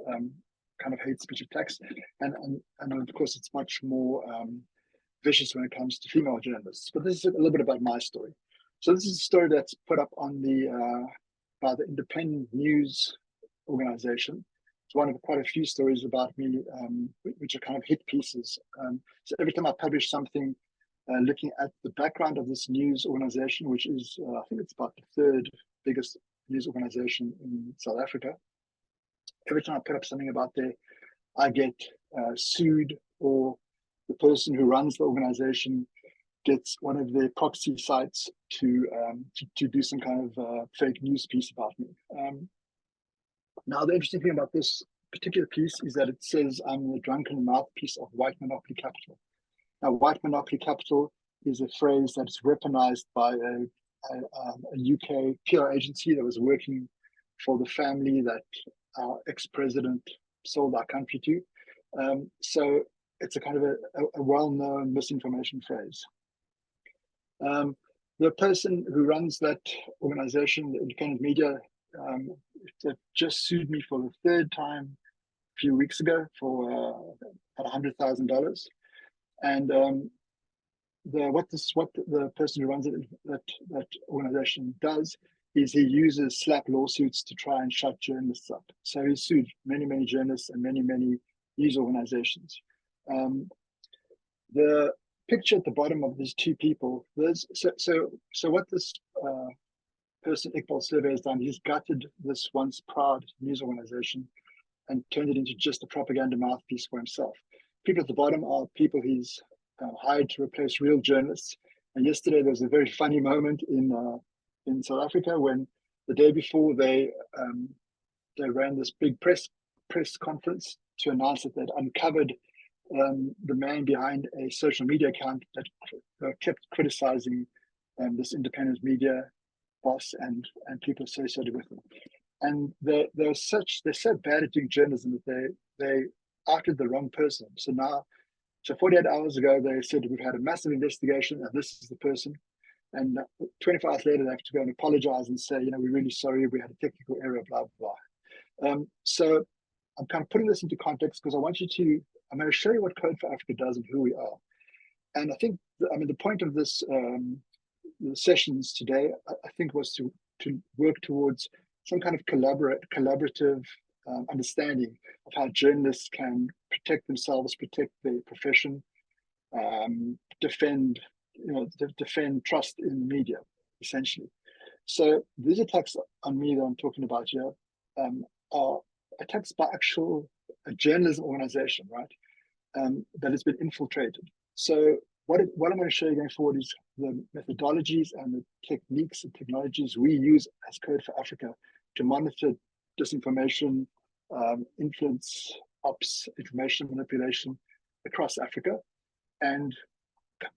kind of hate speech attacks, and of course it's much more vicious when it comes to female journalists. But this is a little bit about my story. So this is a story that's put up on the by the Independent News organization. It's one of quite a few stories about me, which are kind of hit pieces. So every time I publish something looking at the background of this news organization, which is, I think it's about the third biggest news organization in South Africa. Every time I put up something about there, I get sued, or the person who runs the organization gets one of their proxy sites to do some kind of fake news piece about me. Now, the interesting thing about this particular piece is that it says I'm the drunken mouthpiece of white monopoly capital. Now, white monopoly capital is a phrase that's weaponized by a UK PR agency that was working for the family that our ex-president sold our country to. So it's a kind of a well-known misinformation phrase. The person who runs that organization, the independent media, that just sued me for the third time a few weeks ago for about $100,000. And what the person who runs it, that organization does is he uses slap lawsuits to try and shut journalists up. So he sued many journalists and many news organizations. The picture at the bottom of these two people, so what this person Iqbal Survey has done, he's gutted this once proud news organization and turned it into just a propaganda mouthpiece for himself. People at the bottom are people he's hired to replace real journalists. And yesterday there was a very funny moment in South Africa when the day before they ran this big press conference to announce that they'd uncovered the man behind a social media account that kept criticizing this independent media boss and people associated with them. And they're so bad at doing journalism that they outed the wrong person. So 48 hours ago, they said we've had a massive investigation and this is the person. And 24 hours later, they have to go and apologize and say, we're really sorry, we had a technical error, blah, blah. So I'm kind of putting this into context because I'm going to show you what Code for Africa does and who we are. And I think, the point of this the sessions today, I think, was to work towards some kind of collaborative understanding of how journalists can protect themselves, protect their profession, defend trust in the media, essentially. So these attacks on me that I'm talking about here are attacks by actual a journalism organization, right? That has been infiltrated. So what I'm going to show you going forward is the methodologies and the techniques and technologies we use as Code for Africa to monitor disinformation, influence, ops, information manipulation across Africa, and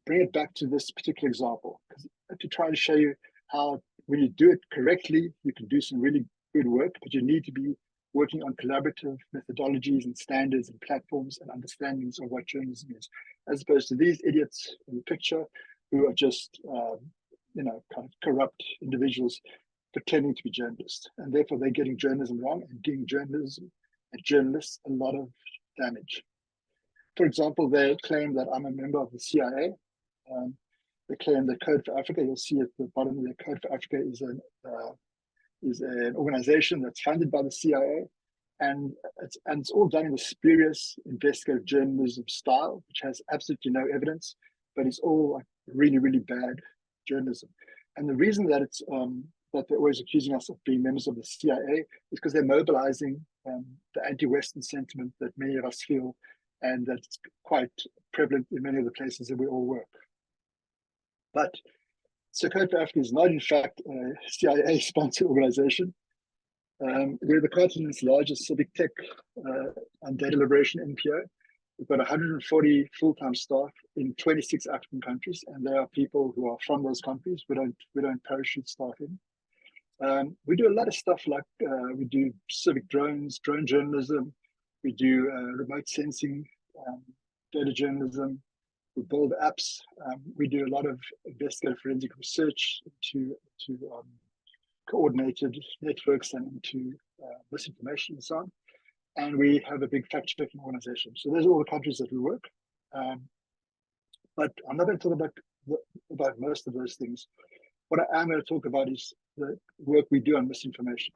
bring it back to this particular example, because to try to show you how when you do it correctly, you can do some really good work, but you need to be working on collaborative methodologies and standards and platforms and understandings of what journalism is, as opposed to these idiots in the picture who are just, kind of corrupt individuals pretending to be journalists. And therefore they're getting journalism wrong and doing journalism and journalists a lot of damage. For example, they claim that I'm a member of the CIA. They claim that Code for Africa, you'll see at the bottom there, Code for Africa is an organization that's funded by the CIA, and it's all done in the spurious investigative journalism style, which has absolutely no evidence, but it's all like really, really bad journalism. And the reason that it's that they're always accusing us of being members of the CIA is because they're mobilizing the anti-Western sentiment that many of us feel, and that's quite prevalent in many of the places that we all work. But so Code for Africa is not, in fact, a CIA-sponsored organization. We're the continent's largest civic tech and data liberation NPO. We've got 140 full-time staff in 26 African countries, and there are people who are from those countries. We don't parachute staff in. We do a lot of stuff like we do civic drones, drone journalism. We do remote sensing, data journalism. We build apps. We do a lot of investigative forensic research to coordinated networks and into misinformation and so on. And we have a big fact-checking organization. So those are all the countries that we work. But I'm not going to talk about most of those things. What I am going to talk about is the work we do on misinformation.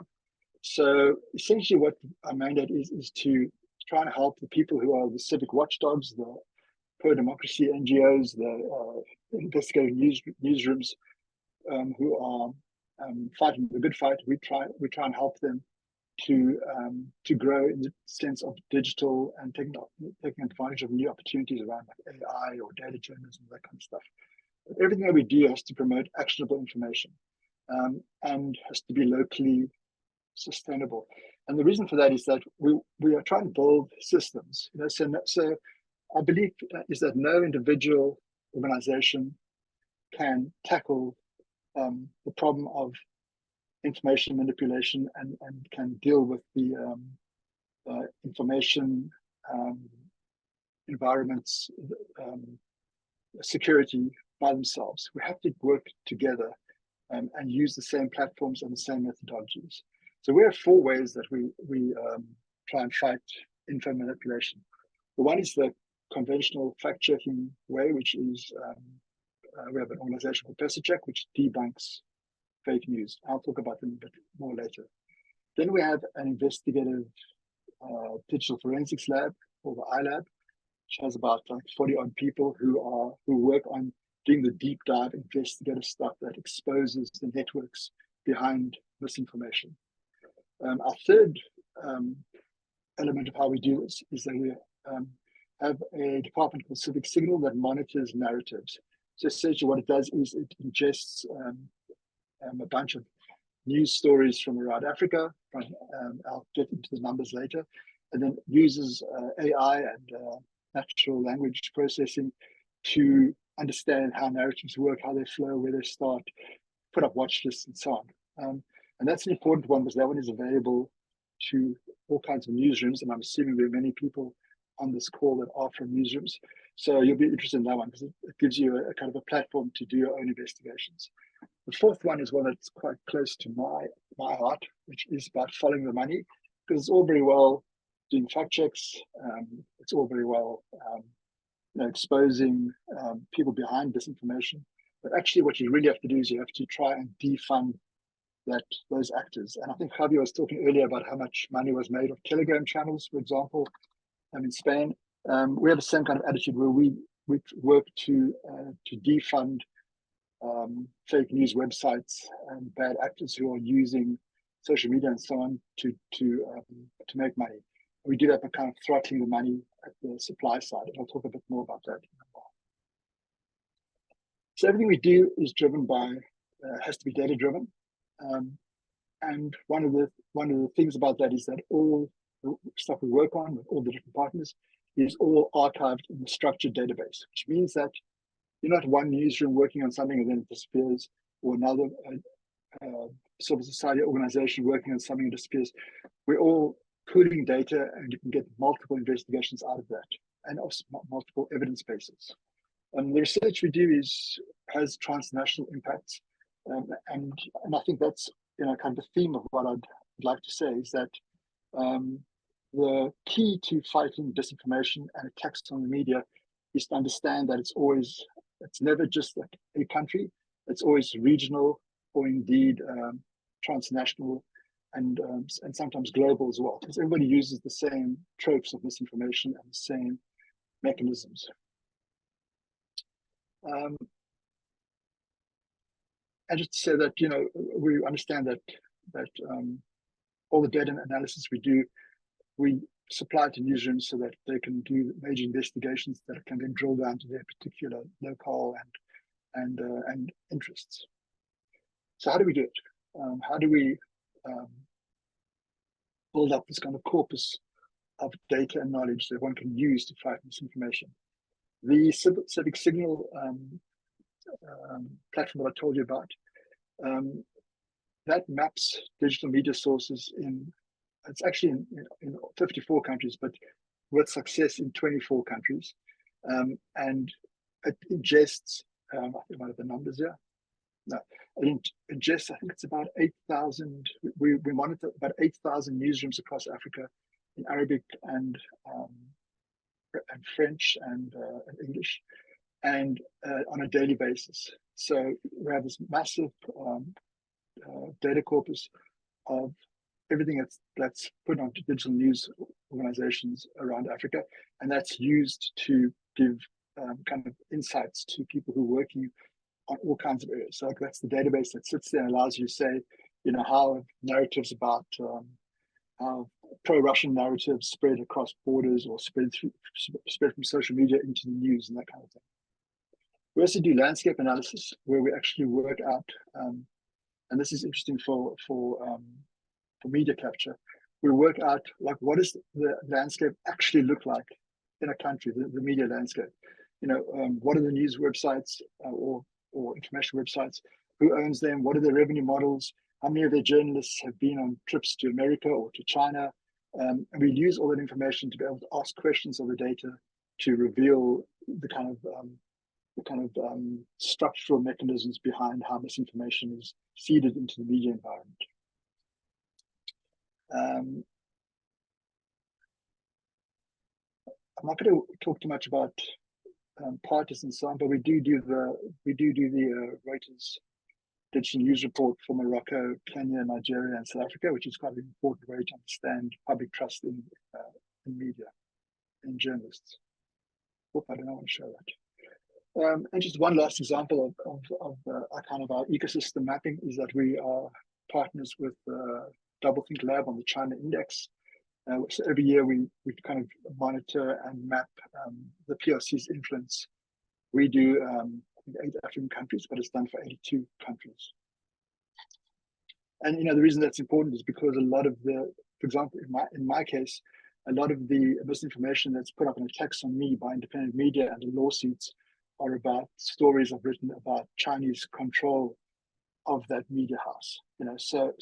So essentially what our mandate is to try and help the people who are the civic watchdogs, the pro-democracy NGOs, the investigative newsrooms who are fighting the good fight. We try and help them to grow in the sense of digital and taking advantage of new opportunities around like AI or data journalism, that kind of stuff. But everything that we do has to promote actionable information and has to be locally sustainable. And the reason for that is that we are trying to build systems. So our belief is that no individual organization can tackle the problem of information manipulation and can deal with the information environments, security by themselves. We have to work together and use the same platforms and the same methodologies. So we have 4 ways that we try and fight info manipulation. The one is the conventional fact-checking way, which is we have an organization called PerseCheck, which debunks fake news. I'll talk about them a bit more later. Then we have an investigative digital forensics lab called the iLab, which has about like 40 odd people who work on doing the deep dive investigative stuff that exposes the networks behind misinformation. Our third element of how we do this is that we have a department called Civic Signal that monitors narratives. So essentially what it does is it ingests a bunch of news stories from around Africa. I'll get into the numbers later. And then uses AI and natural language processing to understand how narratives work, how they flow, where they start, put up watch lists and so on. And that's an important one because that one is available to all kinds of newsrooms. And I'm assuming there are many people on this call that are from newsrooms. So you'll be interested in that one because it gives you a kind of a platform to do your own investigations. The fourth one is one that's quite close to my heart, which is about following the money, because it's all very well doing fact checks. It's all very well exposing people behind disinformation. But actually what you really have to do is you have to try and defund those actors. And I think Javier was talking earlier about how much money was made of Telegram channels, for example, in Spain. We have the same kind of attitude where we work to defund fake news websites and bad actors who are using social media and so on to make money. We do that by kind of throttling the money at the supply side, and I'll talk a bit more about that in a while. So everything we do is driven by, has to be data driven, and one of the things about that is that all the stuff we work on with all the different partners is all archived in a structured database, which means that you're not one newsroom working on something and then it disappears, or another civil society organization working on something and disappears. We're all pooling data, and you can get multiple investigations out of that, and also multiple evidence bases. And the research we do has transnational impacts, and I think that's kind of the theme of what I'd like to say is that the key to fighting disinformation and attacks on the media is to understand that it's never just like a country, it's always regional or indeed transnational and sometimes global as well, because everybody uses the same tropes of misinformation and the same mechanisms. And just to say that, we understand that all the data analysis we do, we supply to newsrooms so that they can do major investigations that can then drill down to their particular locale and interests. So how do we do it? How do we build up this kind of corpus of data and knowledge that one can use to fight misinformation? The Civic Signal platform that I told you about, that maps digital media sources it's actually in 54 countries, but with success in 24 countries. And it ingests, I think I might have the numbers here. No, it ingests, I think it's about 8,000. We monitor about 8,000 newsrooms across Africa in Arabic and French and English, and on a daily basis. So we have this massive data corpus of everything that's put onto digital news organizations around Africa, and that's used to give kind of insights to people who are working on all kinds of areas. So that's the database that sits there and allows you to say, how narratives about how pro-Russian narratives spread across borders or spread from social media into the news and that kind of thing. We also do landscape analysis, where we actually work out, and this is interesting for media capture. We work out what does the landscape actually look like in a country, the media landscape. What are the news websites or information websites? Who owns them? What are their revenue models? How many of their journalists have been on trips to America or to China? And we use all that information to be able to ask questions of the data to reveal the kind of structural mechanisms behind how misinformation is seeded into the media environment. I'm not going to talk too much about parties and so on, but we do the Reuters digital news report for Morocco, Kenya, Nigeria, and South Africa, which is quite an important way to understand public trust in media, in journalists. Hope I don't want to show that. And just one last example of our ecosystem mapping is that we are partners with Doublethink Lab on the China Index. So every year we kind of monitor and map the PRC's influence. We do I think 8 African countries, but it's done for 82 countries. And the reason that's important is because a lot of for example, in my case, a lot of the misinformation that's put up in attacks on me by independent media and the lawsuits are about stories I've written about Chinese control of that media house. So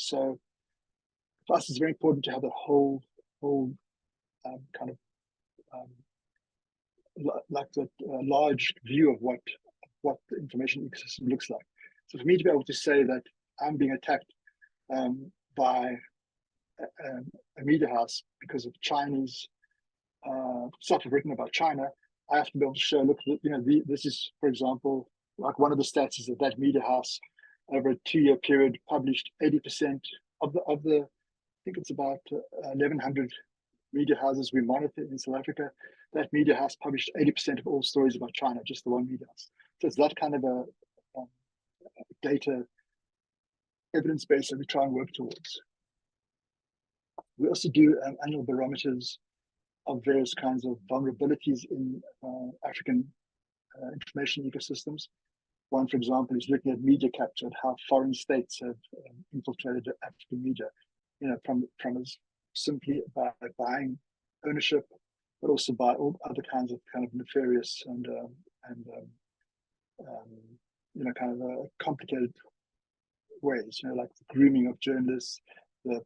for us, it's very important to have the whole kind of like that large view of what the information ecosystem looks like. So for me to be able to say that I'm being attacked by a media house because of Chinese stuff written about China, I have to be able to show, look, this is, for example, like one of the stats is that media house over a 2-year period published 80% of the I think it's about 1,100 media houses we monitor in South Africa. That media house published 80% of all stories about China, just the one media house. So it's that kind of a data evidence base that we try and work towards. We also do annual barometers of various kinds of vulnerabilities in African information ecosystems. One, for example, is looking at media capture and how foreign states have infiltrated African media, from as simply by buying ownership, but also by all other kinds of kind of nefarious and kind of complicated ways, like the grooming of journalists, the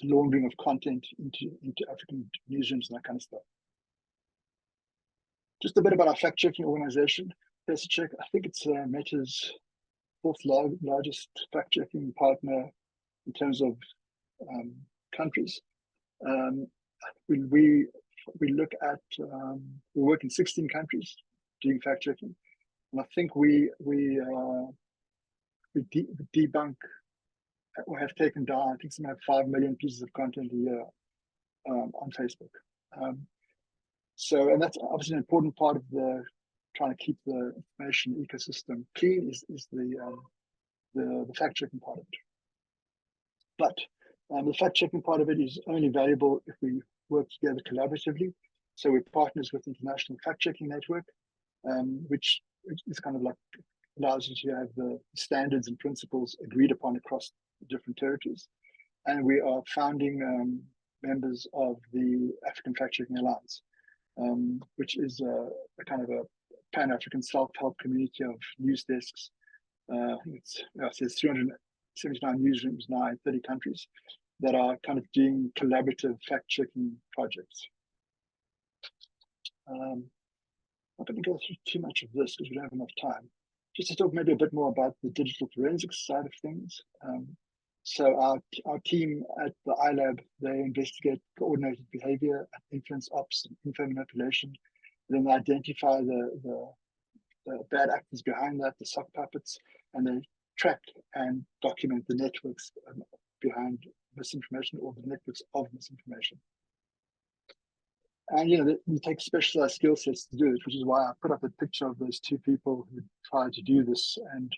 laundering of content into African newsrooms and that kind of stuff. Just a bit about our fact-checking organization. PesaCheck, I think it's Meta's fourth largest fact-checking partner in terms of countries. We look at we work in 16 countries doing fact-checking, and I think we debunk or have taken down, I think, something like 5 million pieces of content a year on Facebook. And that's obviously an important part of the trying to keep the information ecosystem clean is the fact-checking part of it. But the fact-checking part of it is only valuable if we work together collaboratively. So we're partners with the International Fact-Checking Network, which is kind of like allows you to have the standards and principles agreed upon across different territories. And we are founding members of the African Fact-Checking Alliance, which is a kind of a Pan-African self-help community of news desks. I think it says 379 newsrooms now in 30 countries that are kind of doing collaborative fact-checking projects. I'm not going to go through too much of this because we don't have enough time. Just to talk maybe a bit more about the digital forensics side of things. So our team at the iLab, they investigate coordinated behavior, influence ops, and info manipulation. Then they identify the bad actors behind that, the sock puppets, and they track and document the networks behind misinformation or the networks of misinformation. And you take specialized skill sets to do it, which is why I put up a picture of those two people who tried to do this and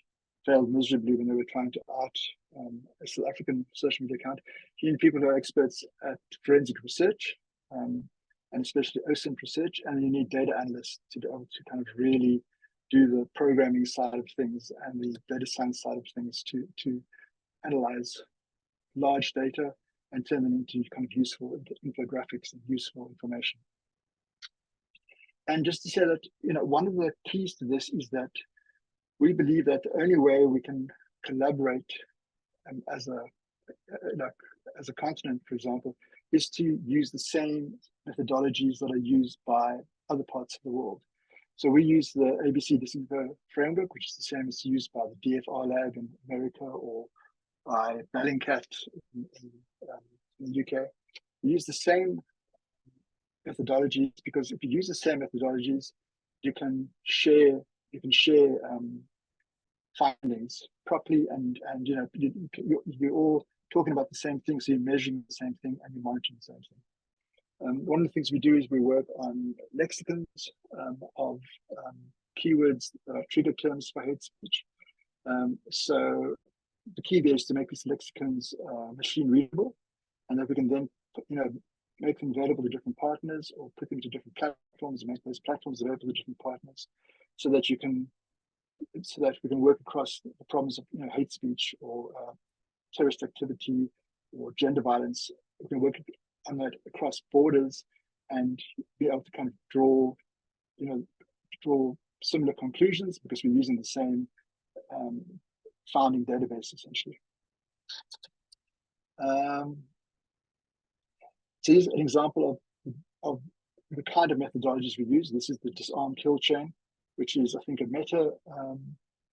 failed miserably when they were trying to out a South African social media account. You need people who are experts at forensic research, and especially OSINT research, and you need data analysts to be able to kind of really do the programming side of things and the data science side of things to analyze large data and turn them into kind of useful infographics and useful information. And just to say that, one of the keys to this is that we believe that the only way we can collaborate as a continent, for example, is to use the same methodologies that are used by other parts of the world. So we use the ABC Disinfo framework, which is the same as used by the DFR lab in America or by Bellingcat in the UK. We use the same methodologies because if you use the same methodologies, you can share findings properly, and you're all talking about the same thing, so you're measuring the same thing and you're monitoring the same thing. One of the things we do is we work on lexicons of keywords that are trigger terms for hate speech. So the key there is to make these lexicons machine readable, and that we can then make them available to different partners or put them to different platforms and make those platforms available to different partners, so that we can work across the problems of hate speech or terrorist activity or gender violence. We can work on that across borders and be able to kind of draw similar conclusions because we're using the same founding database essentially. So here's an example of the kind of methodologies we use. This is the disarm kill chain, which is, I think, a meta.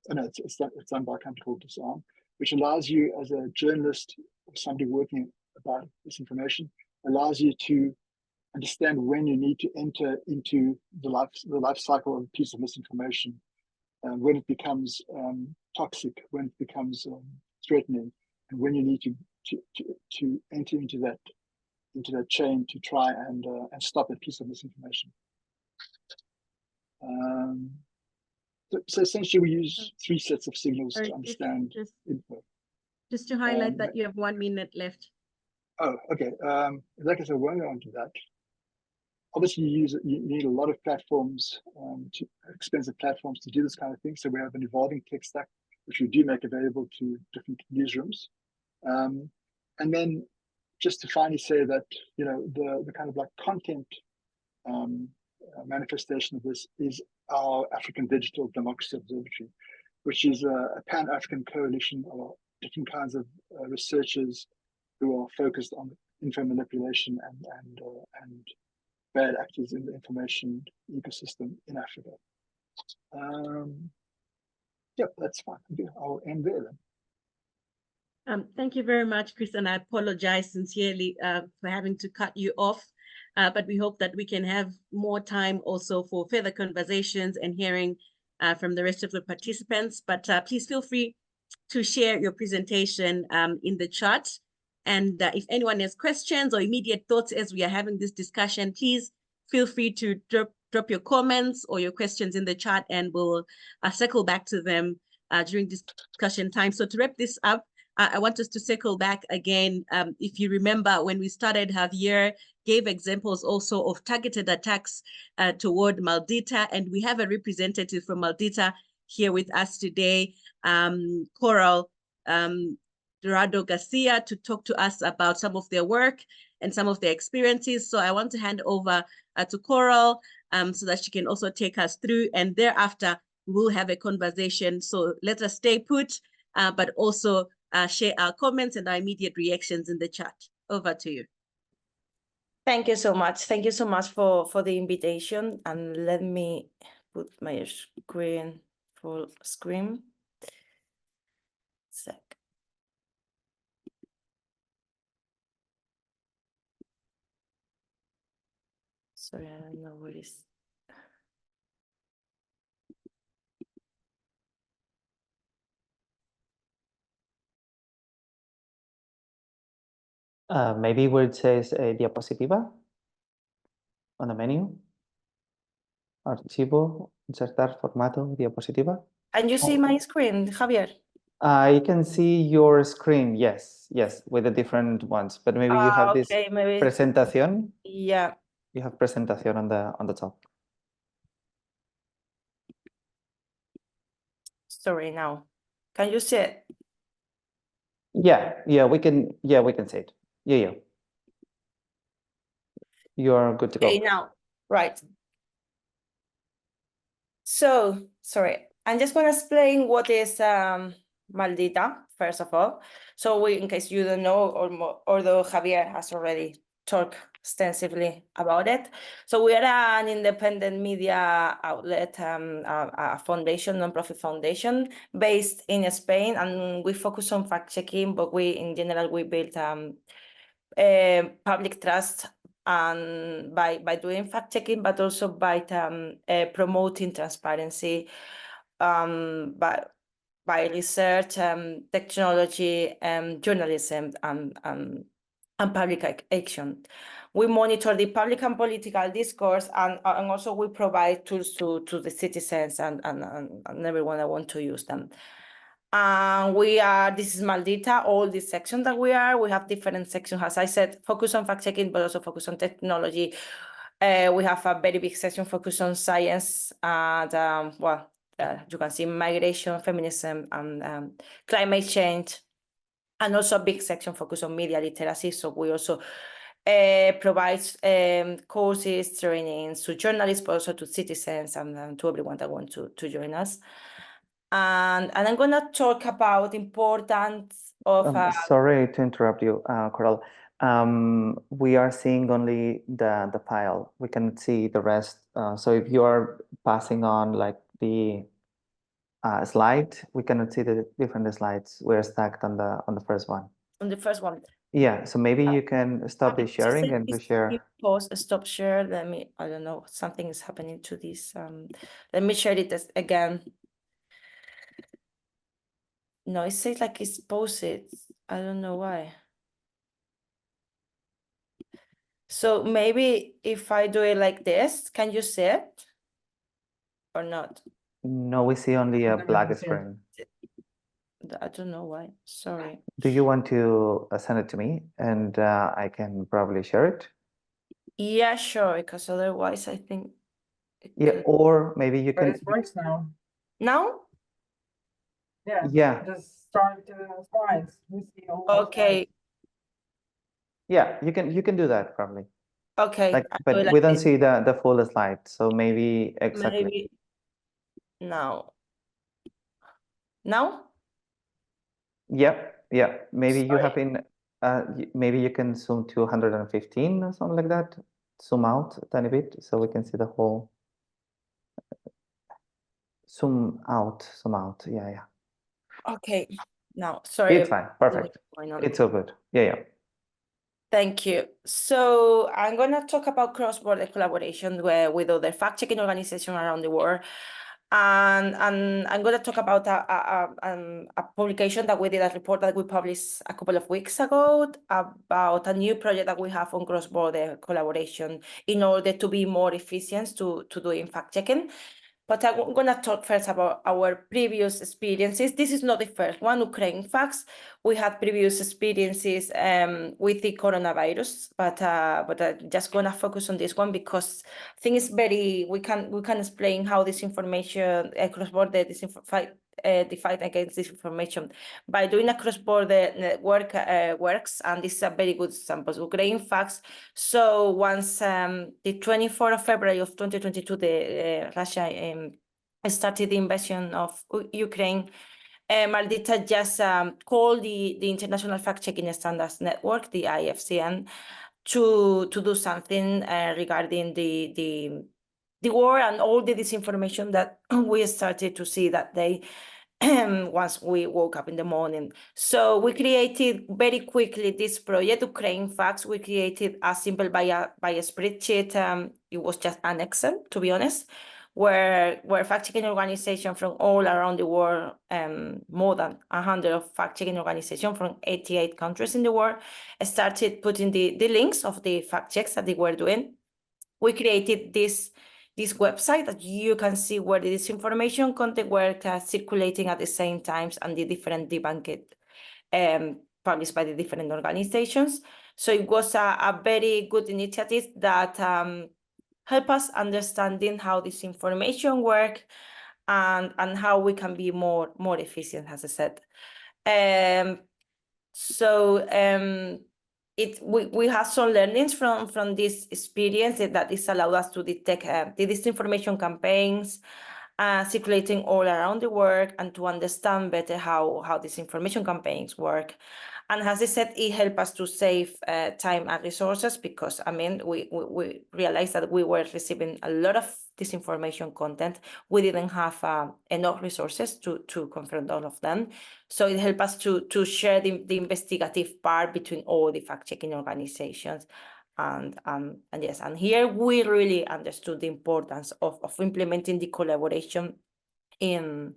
It's done by a company called Disarm, which allows you as a journalist or somebody working about this information, allows you to understand when you need to enter into the life cycle of a piece of misinformation, when it becomes toxic, when it becomes threatening, and when you need to enter into that chain to try and stop a piece of misinformation. So essentially, we use 3 sets of signals to understand info. Just to highlight that you have 1 minute left. Oh, okay. Like I said, we'll go on to that. Obviously, you need a lot of platforms, expensive platforms to do this kind of thing. So we have an evolving tech stack, which we do make available to different newsrooms. And then just to finally say that, you know, the kind of like content manifestation of this is our African Digital Democracy Observatory, which is a pan-African coalition of different kinds of researchers who are focused on info manipulation and bad actors in the information ecosystem in Africa. Yep, that's fine. I'll end there then. Thank you very much, Chris, and I apologize sincerely for having to cut you off, but we hope that we can have more time also for further conversations and hearing from the rest of the participants. But please feel free to share your presentation in the chat. And if anyone has questions or immediate thoughts as we are having this discussion, please feel free to drop your comments or your questions in the chat, and we'll circle back to them during discussion time. So to wrap this up, I want us to circle back again. If you remember, when we started, Javier gave examples also of targeted attacks toward Maldita, and we have a representative from Maldita here with us today, Coral Dorado Garcia, to talk to us about some of their work and some of their experiences. So I want to hand over to Coral so that she can also take us through, and thereafter we'll have a conversation. So let us stay put, but also share our comments and our immediate reactions in the chat. Over to you. Thank you so much. Thank you so much for the invitation. And let me put my screen full screen. Sec. Sorry, I don't know what is. Maybe where it says diapositiva on the menu. Archivo, insertar formato, diapositiva. And you see my screen, Javier? I can see your screen, yes, with the different ones, but maybe you have this maybe. presentación. Yeah. You have presentación on the top. Sorry, now. Can you see it? Yeah, we can see it. Yeah. You're good to go. Okay, now, right. So, sorry, I'm just going to explain what is Maldita, first of all. So in case you don't know, although Javier has already talked extensively about it. So we are an independent media outlet, a foundation, non-profit foundation based in Spain, and we focus on fact-checking, but in general, we built public trust and by doing fact-checking, but also by promoting transparency, by research, technology, journalism, and public action. We monitor the public and political discourse, and also we provide tools to the citizens and everyone that want to use them. This is Maldita, all these sections that we have different sections, as I said, focus on fact-checking, but also focus on technology. We have a very big section focused on science, and you can see migration, feminism, and climate change, and also a big section focused on media literacy. So we also provide courses, trainings to journalists, but also to citizens and to everyone that want to join us. And I'm going to talk about the importance of... sorry to interrupt you, Coral. We are seeing only the file. We cannot see the rest. So if you are passing on like the slide, we cannot see the different slides. We're stuck on the first one. On the first one. Yeah, so maybe you can stop the sharing and reshare. Pause, stop share. I don't know, something is happening to this. Let me share it again. No, it says like it's posted. I don't know why. So maybe if I do it like this, can you see it or not? No, we see only a black screen. I don't know why. Sorry. Do you want to send it to me and I can probably share it? Yeah, sure. Because otherwise, I think. Yeah, or maybe you But can. it works now. Now? Yeah. Yeah, Just start slides. You see all the Okay. slides. yeah, you can do that probably. Okay. Like, I do but it we like don't this. see the full slide, so maybe exactly. Maybe now. Now? Yep, yeah. Maybe you have Sorry. in. Maybe you can zoom to 115 or something like that. Zoom out a tiny bit so we can see the whole. Zoom out. Yeah, yeah. Okay. Now, sorry. It's fine. Perfect. Going on. It's all good. Yeah, yeah. Thank you. So I'm going to talk about cross-border collaboration with other fact-checking organizations around the world. And I'm going to talk about a publication that we did, a report that we published a couple of weeks ago about a new project that we have on cross-border collaboration in order to be more efficient to doing fact-checking. But I'm going to talk first about our previous experiences. This is not the first one, Ukraine facts. We had previous experiences with the coronavirus, but I'm just going to focus on this one because I think it's very, we can explain how this information, cross-border the fight against disinformation by doing a cross-border network works, and this is a very good example. Ukraine facts. So once the 24th of February of 2022, the Russia started the invasion of Ukraine, Maldita just called the International Fact-Checking Standards Network, the IFCN, to do something regarding the war and all the disinformation that we started to see that day once we woke up in the morning. So we created very quickly this project, Ukraine Facts. We created a simple by a spreadsheet. It was just an Excel, to be honest, where fact-checking organizations from all around the world, more than 100 of fact-checking organizations from 88 countries in the world, started putting the links of the fact checks that they were doing. We created this website that you can see where the disinformation content were circulating at the same times and the different debunked published by the different organizations. So it was a very good initiative that help us understanding how this information work and how we can be more efficient, as I said. We have some learnings from this experience that is allowed us to detect the disinformation campaigns circulating all around the world and to understand better how disinformation campaigns work. And as I said, it helped us to save time and resources because, I mean, we realized that we were receiving a lot of disinformation content. We didn't have enough resources to confront all of them. So it helped us to share the investigative part between all the fact-checking organizations. And yes, and here we really understood the importance of implementing the collaboration in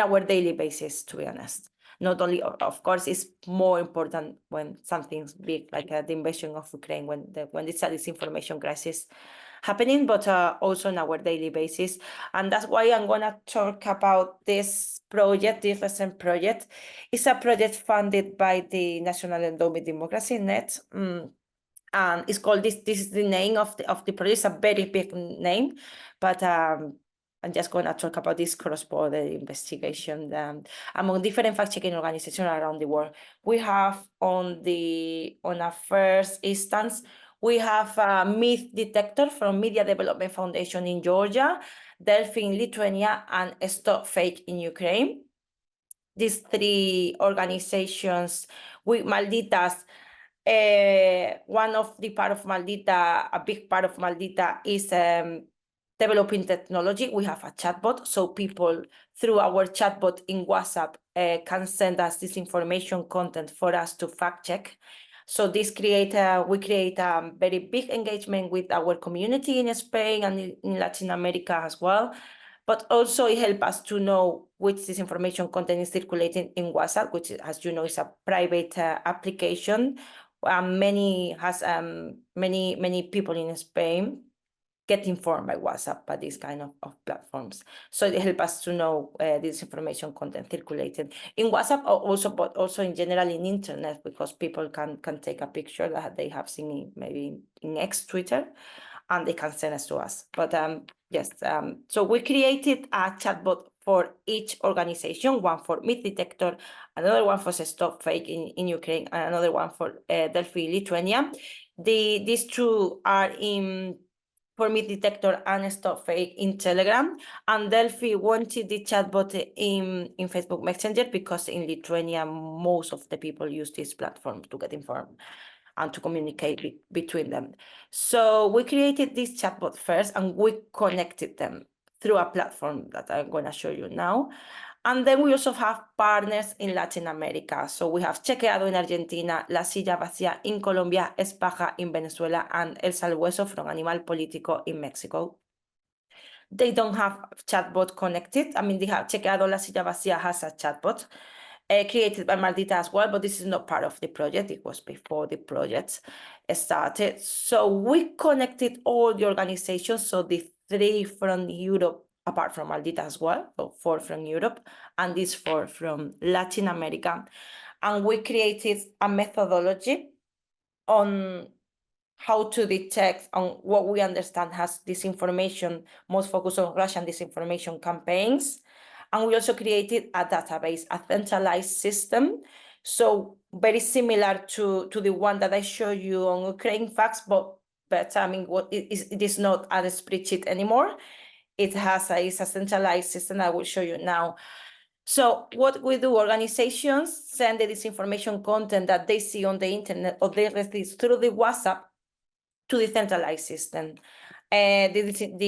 our daily basis, to be honest. Not only, of course, it's more important when something's big, like the invasion of Ukraine, when it's a disinformation crisis happening, but also on our daily basis. And that's why I'm going to talk about this project, this recent project. It's a project funded by the National Endowment Democracy Net. And it's called this is the name of the project. It's a very big name, but I'm just going to talk about this cross-border investigation among different fact-checking organizations around the world. We have on a first instance, we have a Myth Detector from Media Development Foundation in Georgia, Delphi in Lithuania, and Stop Fake in Ukraine. These three organizations, with Maldita's, one of the part of Maldita, a big part of Maldita is developing technology. We have a chatbot, so people through our chatbot in WhatsApp can send us this information content for us to fact check. So we create a very big engagement with our community in Spain and in Latin America as well. But also it helps us to know which disinformation content is circulating in WhatsApp, which, as you know, is a private application. Many people in Spain get informed by WhatsApp, by these kind of platforms. So it helps us to know this information content circulated in WhatsApp, also, but also in general in internet, because people can take a picture that they have seen maybe in X, Twitter, and they can send it to us. But yes, so we created a chatbot for each organization, one for Myth Detector, another one for Stop Fake in Ukraine, and another one for Delphi, Lithuania. These two are for Myth Detector and Stop Fake in Telegram, and Delphi wanted the chatbot in Facebook Messenger, because in Lithuania, most of the people use this platform to get informed and to communicate between them. So we created this chatbot first, and we connected them through a platform that I'm going to show you now. And then we also have partners in Latin America. So we have Chequeado in Argentina, La Silla Vacía in Colombia, Espaja in Venezuela, and El Salhueso from Animal Político in Mexico. They don't have chatbot connected. I mean, they have Chequeado, La Silla Vacía has a chatbot created by Maldita as well, but this is not part of the project. It was before the project started. So we connected all the organizations. So the 3 from Europe, apart from Maldita as well, so 4 from Europe, and these 4 from Latin America. And we created a methodology on how to detect on what we understand has disinformation, most focused on Russian disinformation campaigns. And we also created a database, a centralized system. So very similar to the one that I showed you on Ukraine Facts, but I mean, it is not a spreadsheet anymore. It is a centralized system I will show you now. So what we do, organizations send the disinformation content that they see on the internet or they receive through the WhatsApp to the centralized system. The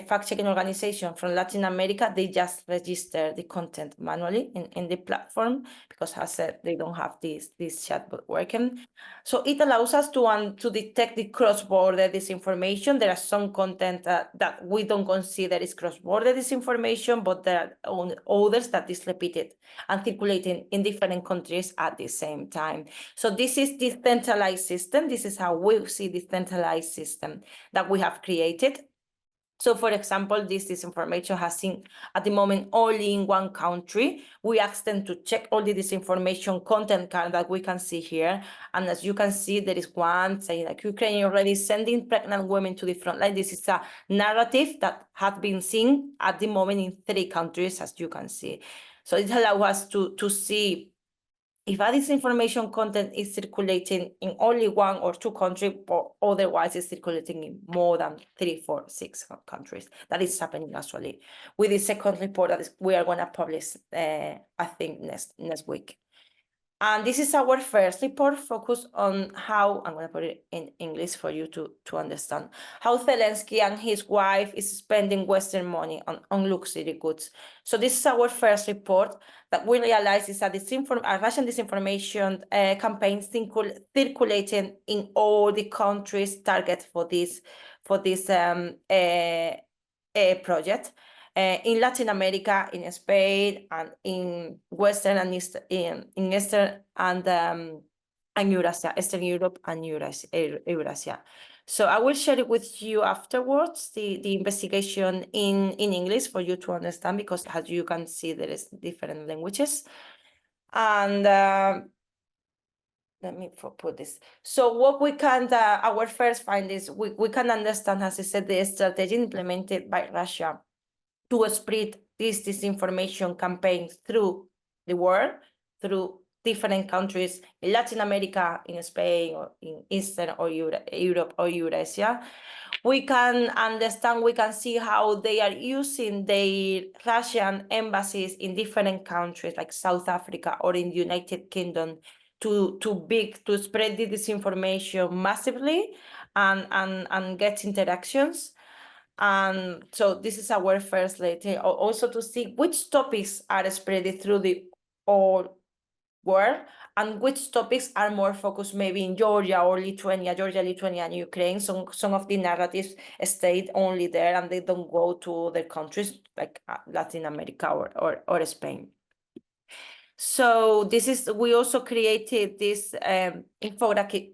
fact-checking organization from Latin America, they just register the content manually in the platform, because as I said, they don't have this chatbot working. So it allows us to detect the cross-border disinformation. There are some content that we don't consider is cross-border disinformation, but there are others that is repeated and circulating in different countries at the same time. So this is the centralized system. This is how we see the centralized system that we have created. So, for example, this disinformation has seen at the moment only in one country. We asked them to check all the disinformation content card that we can see here. And as you can see, there is one saying like Ukraine already sending pregnant women to the front line. This is a narrative that has been seen at the moment in 3 countries, as you can see. So it allows us to see if a disinformation content is circulating in only 1 or 2 countries, or otherwise it's circulating in more than 3, 4, 6 countries. That is happening actually with the second report that we are going to publish, I think, next week. And this is our first report focused on how, I'm going to put it in English for you to understand, how Zelensky and his wife is spending Western money on luxury goods. So this is our first report that we realize is a Russian disinformation campaign circulating in all the countries target for this project. In Latin America, in Spain, and in Western and in Eastern and Eurasia, Eastern Europe and Eurasia. So I will share it with you afterwards, the investigation in English for you to understand, because as you can see, there is different languages. And let me put this. So what we can, our first findings, we can understand, as I said, the strategy implemented by Russia to spread this disinformation campaign through the world, through different countries in Latin America, in Spain, or in Eastern or Europe or Eurasia. We can understand, we can see how they are using their Russian embassies in different countries like South Africa or in the United Kingdom to spread the disinformation massively and get interactions. And so this is our first letter, also to see which topics are spread through the whole world and which topics are more focused maybe in Georgia, Lithuania, and Ukraine. Some of the narratives stayed only there and they don't go to other countries like Latin America or Spain. So we also created this infographics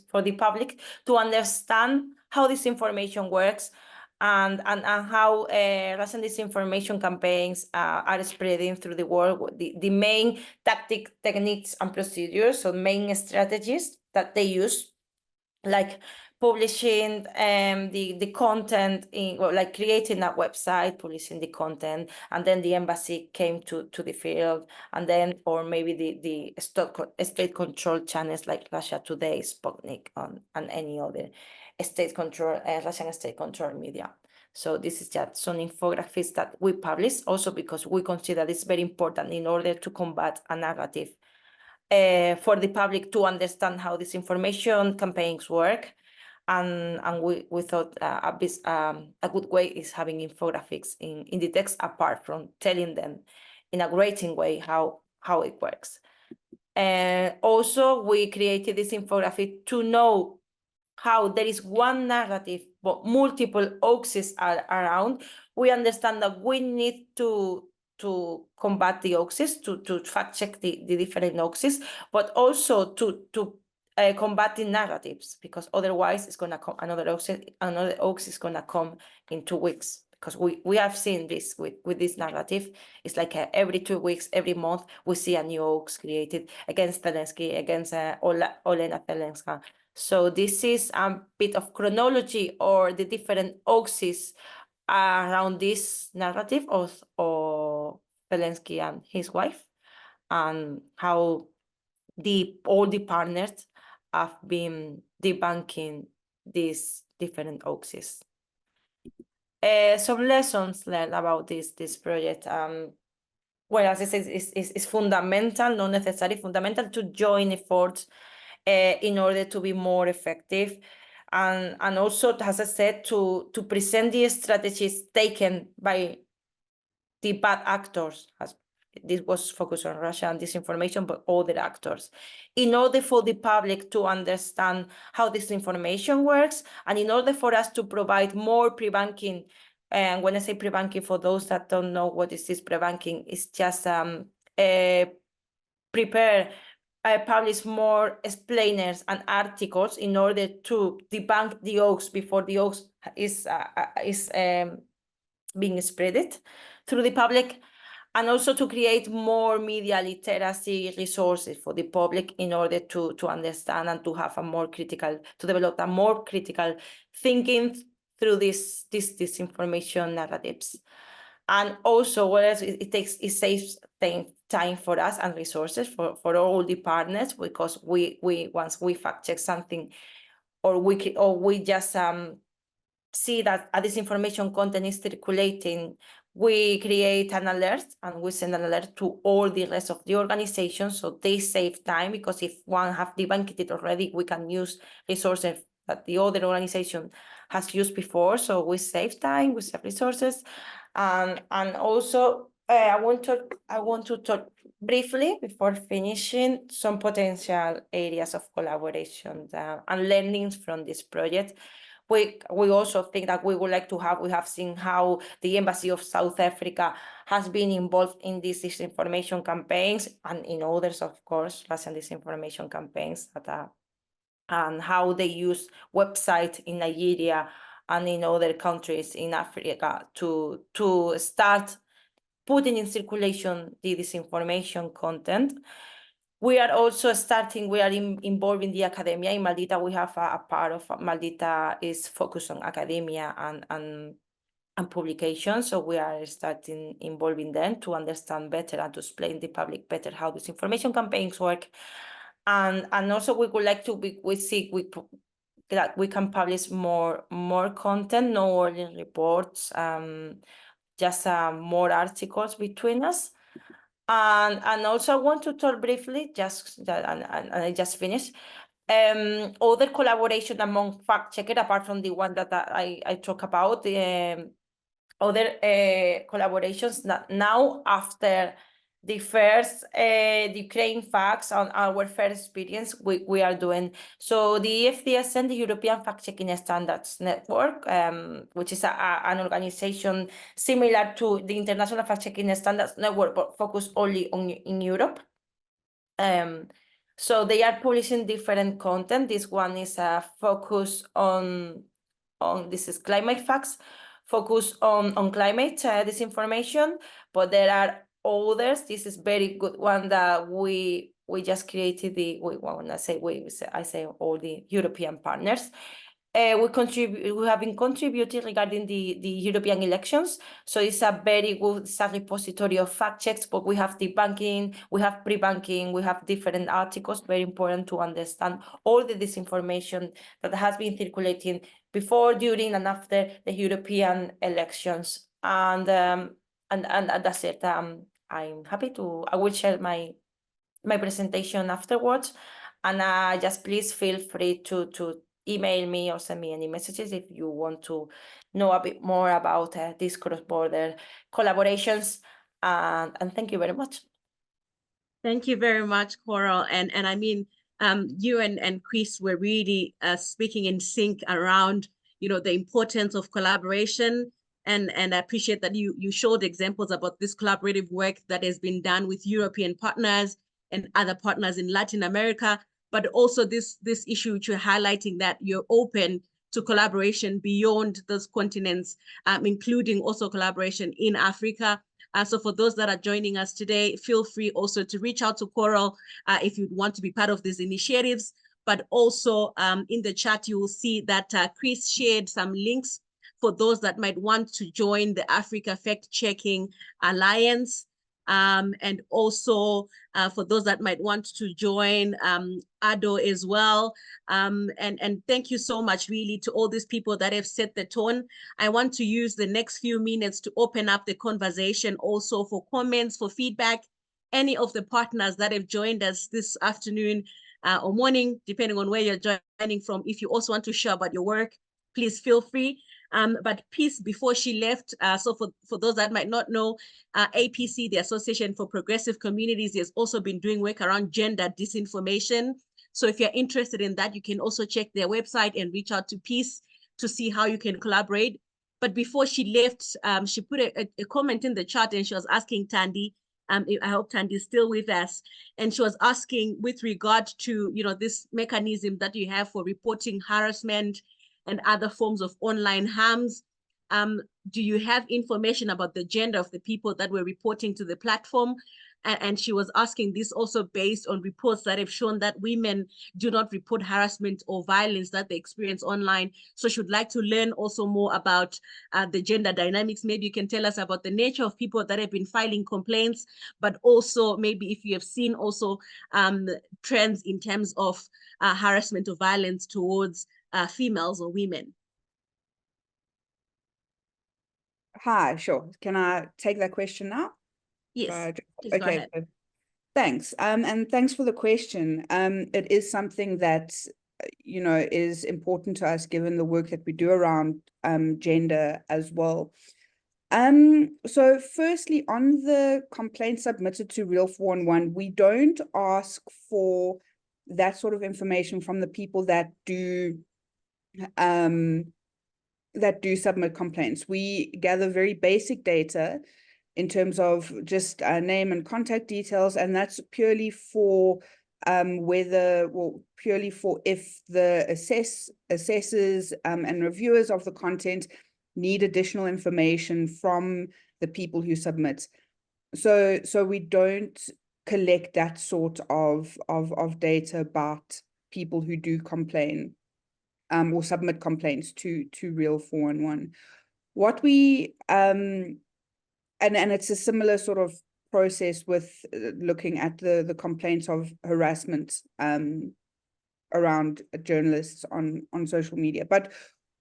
for the public to understand how this information works and how Russian disinformation campaigns are spreading through the world, the main techniques and procedures, so main strategies that they use, like publishing the content like creating a website, publishing the content, and then the embassy came to the field, and then or maybe the state controlled channels like Russia Today, Sputnik, and any other Russian state controlled media. So this is just some infographics that we publish also because we consider this very important in order to combat a narrative for the public to understand how disinformation campaigns work. And we thought a good way is having infographics in the text, apart from telling them in a grating way how it works. And also we created this infographic to know how there is one narrative, but multiple hoaxes are around. We understand that we need to combat the hoaxes, to fact check the different hoaxes, but also to combat the narratives, because otherwise it's gonna come another hoax is gonna come in 2 weeks. Because we have seen this with this narrative. It's like every 2 weeks, every month, we see a new hoax created against Zelensky, against Olena Zelenska. So this is a bit of chronology or the different hoaxes around this narrative of Zelensky and his wife, and how all the partners have been debunking these different hoaxes. Some lessons learned about this project. Well, as I said, it's fundamental, not necessarily fundamental, to join efforts in order to be more effective. And also, as I said, to present the strategies taken by the bad actors, as this was focused on Russia and disinformation, but other actors, in order for the public to understand how disinformation works, and in order for us to provide more pre-banking. And when I say pre-banking, for those that don't know what is this pre-banking, it's just publish more explainers and articles in order to debunk the hoax before the hoax is being spread through the public, and also to create more media literacy resources for the public in order to understand and to have to develop a more critical thinking through these disinformation narratives. And also, whereas it saves time for us and resources for all the partners, because we once we fact check something, or we just see that a disinformation content is circulating, we create an alert and we send an alert to all the rest of the organization, so they save time, because if one have debunked it already, we can use resources that the other organization has used before. So we save time, we save resources, and also I want to talk briefly before finishing some potential areas of collaboration and learnings from this project. We also think that we would like to we have seen how the Embassy of South Africa has been involved in these disinformation campaigns, and in others, of course, Russian disinformation campaigns, and how they use websites in Nigeria and in other countries in Africa to start putting in circulation the disinformation content. We are also involved in the academia. In Maldita, we have a part of Maldita is focused on academia and publication. So we are starting involving them to understand better and to explain the public better how disinformation campaigns work. And also we would like to that we can publish more content, no only reports, just more articles between us. And also I want to talk briefly, and I just finished, other collaboration among fact checkers, apart from the one that I talk about, other collaborations that now, after the first Ukraine facts on our first experience we are doing. So the FDS and the European Fact-Checking Standards Network, which is an organization similar to the International Fact-Checking Standards Network, but focused only in Europe. So they are publishing different content. This one is a focus on this is climate facts, focus on climate disinformation, but there are others. This is very good one that we just created. When I say I say all the European partners. We have been contributing regarding the European elections. So it's a very good repository of fact checks, but we have debunking, we have pre-banking, we have different articles, very important to understand all the disinformation that has been circulating before, during, and after the European elections. And that's it. I'm happy I will share my presentation afterwards. And just please feel free to email me or send me any messages if you want to know a bit more about these cross-border collaborations. And thank you very much. Thank you very much, Coral. And I mean, you and Chris were really speaking in sync around, the importance of collaboration. And I appreciate that you showed examples about this collaborative work that has been done with European partners and other partners in Latin America, but also this issue which you're highlighting, that you're open to collaboration beyond those continents, including also collaboration in Africa. So for those that are joining us today, feel free also to reach out to Coral if you want to be part of these initiatives. But also in the chat, you will see that Chris shared some links for those that might want to join the Africa Fact Checking Alliance. And also for those that might want to join ADO as well. And thank you so much really to all these people that have set the tone. I want to use the next few minutes to open up the conversation also for comments, for feedback. Any of the partners that have joined us this afternoon or morning, depending on where you're joining from, if you also want to share about your work, please feel free. But Peace, before she left, so for those that might not know, APC, the Association for Progressive Communities, has also been doing work around gender disinformation. So if you're interested in that, you can also check their website and reach out to Peace to see how you can collaborate. But before she left, she put a comment in the chat, and she was asking Thandi, I hope Thandi is still with us, and she was asking with regard to, this mechanism that you have for reporting harassment and other forms of online harms. Do you have information about the gender of the people that were reporting to the platform? And she was asking this also based on reports that have shown that women do not report harassment or violence that they experience online. So she would like to learn also more about the gender dynamics. Maybe you can tell us about the nature of people that have been filing complaints, but also maybe if you have seen also trends in terms of harassment or violence towards females or women. Hi, sure. Can I take that question now? Yes, please go ahead. Thanks. And thanks for the question. It is something that, is important to us given the work that we do around gender as well. So firstly, on the complaint submitted to Real 411, we don't ask for that sort of information from the people that do submit complaints. We gather very basic data in terms of just name and contact details, and that's purely for purely for if the assessors and reviewers of the content need additional information from the people who submit. So we don't collect that sort of data about people who do complain or submit complaints to Real 411. What we and it's a similar sort of process with looking at the complaints of harassment around journalists on social media. But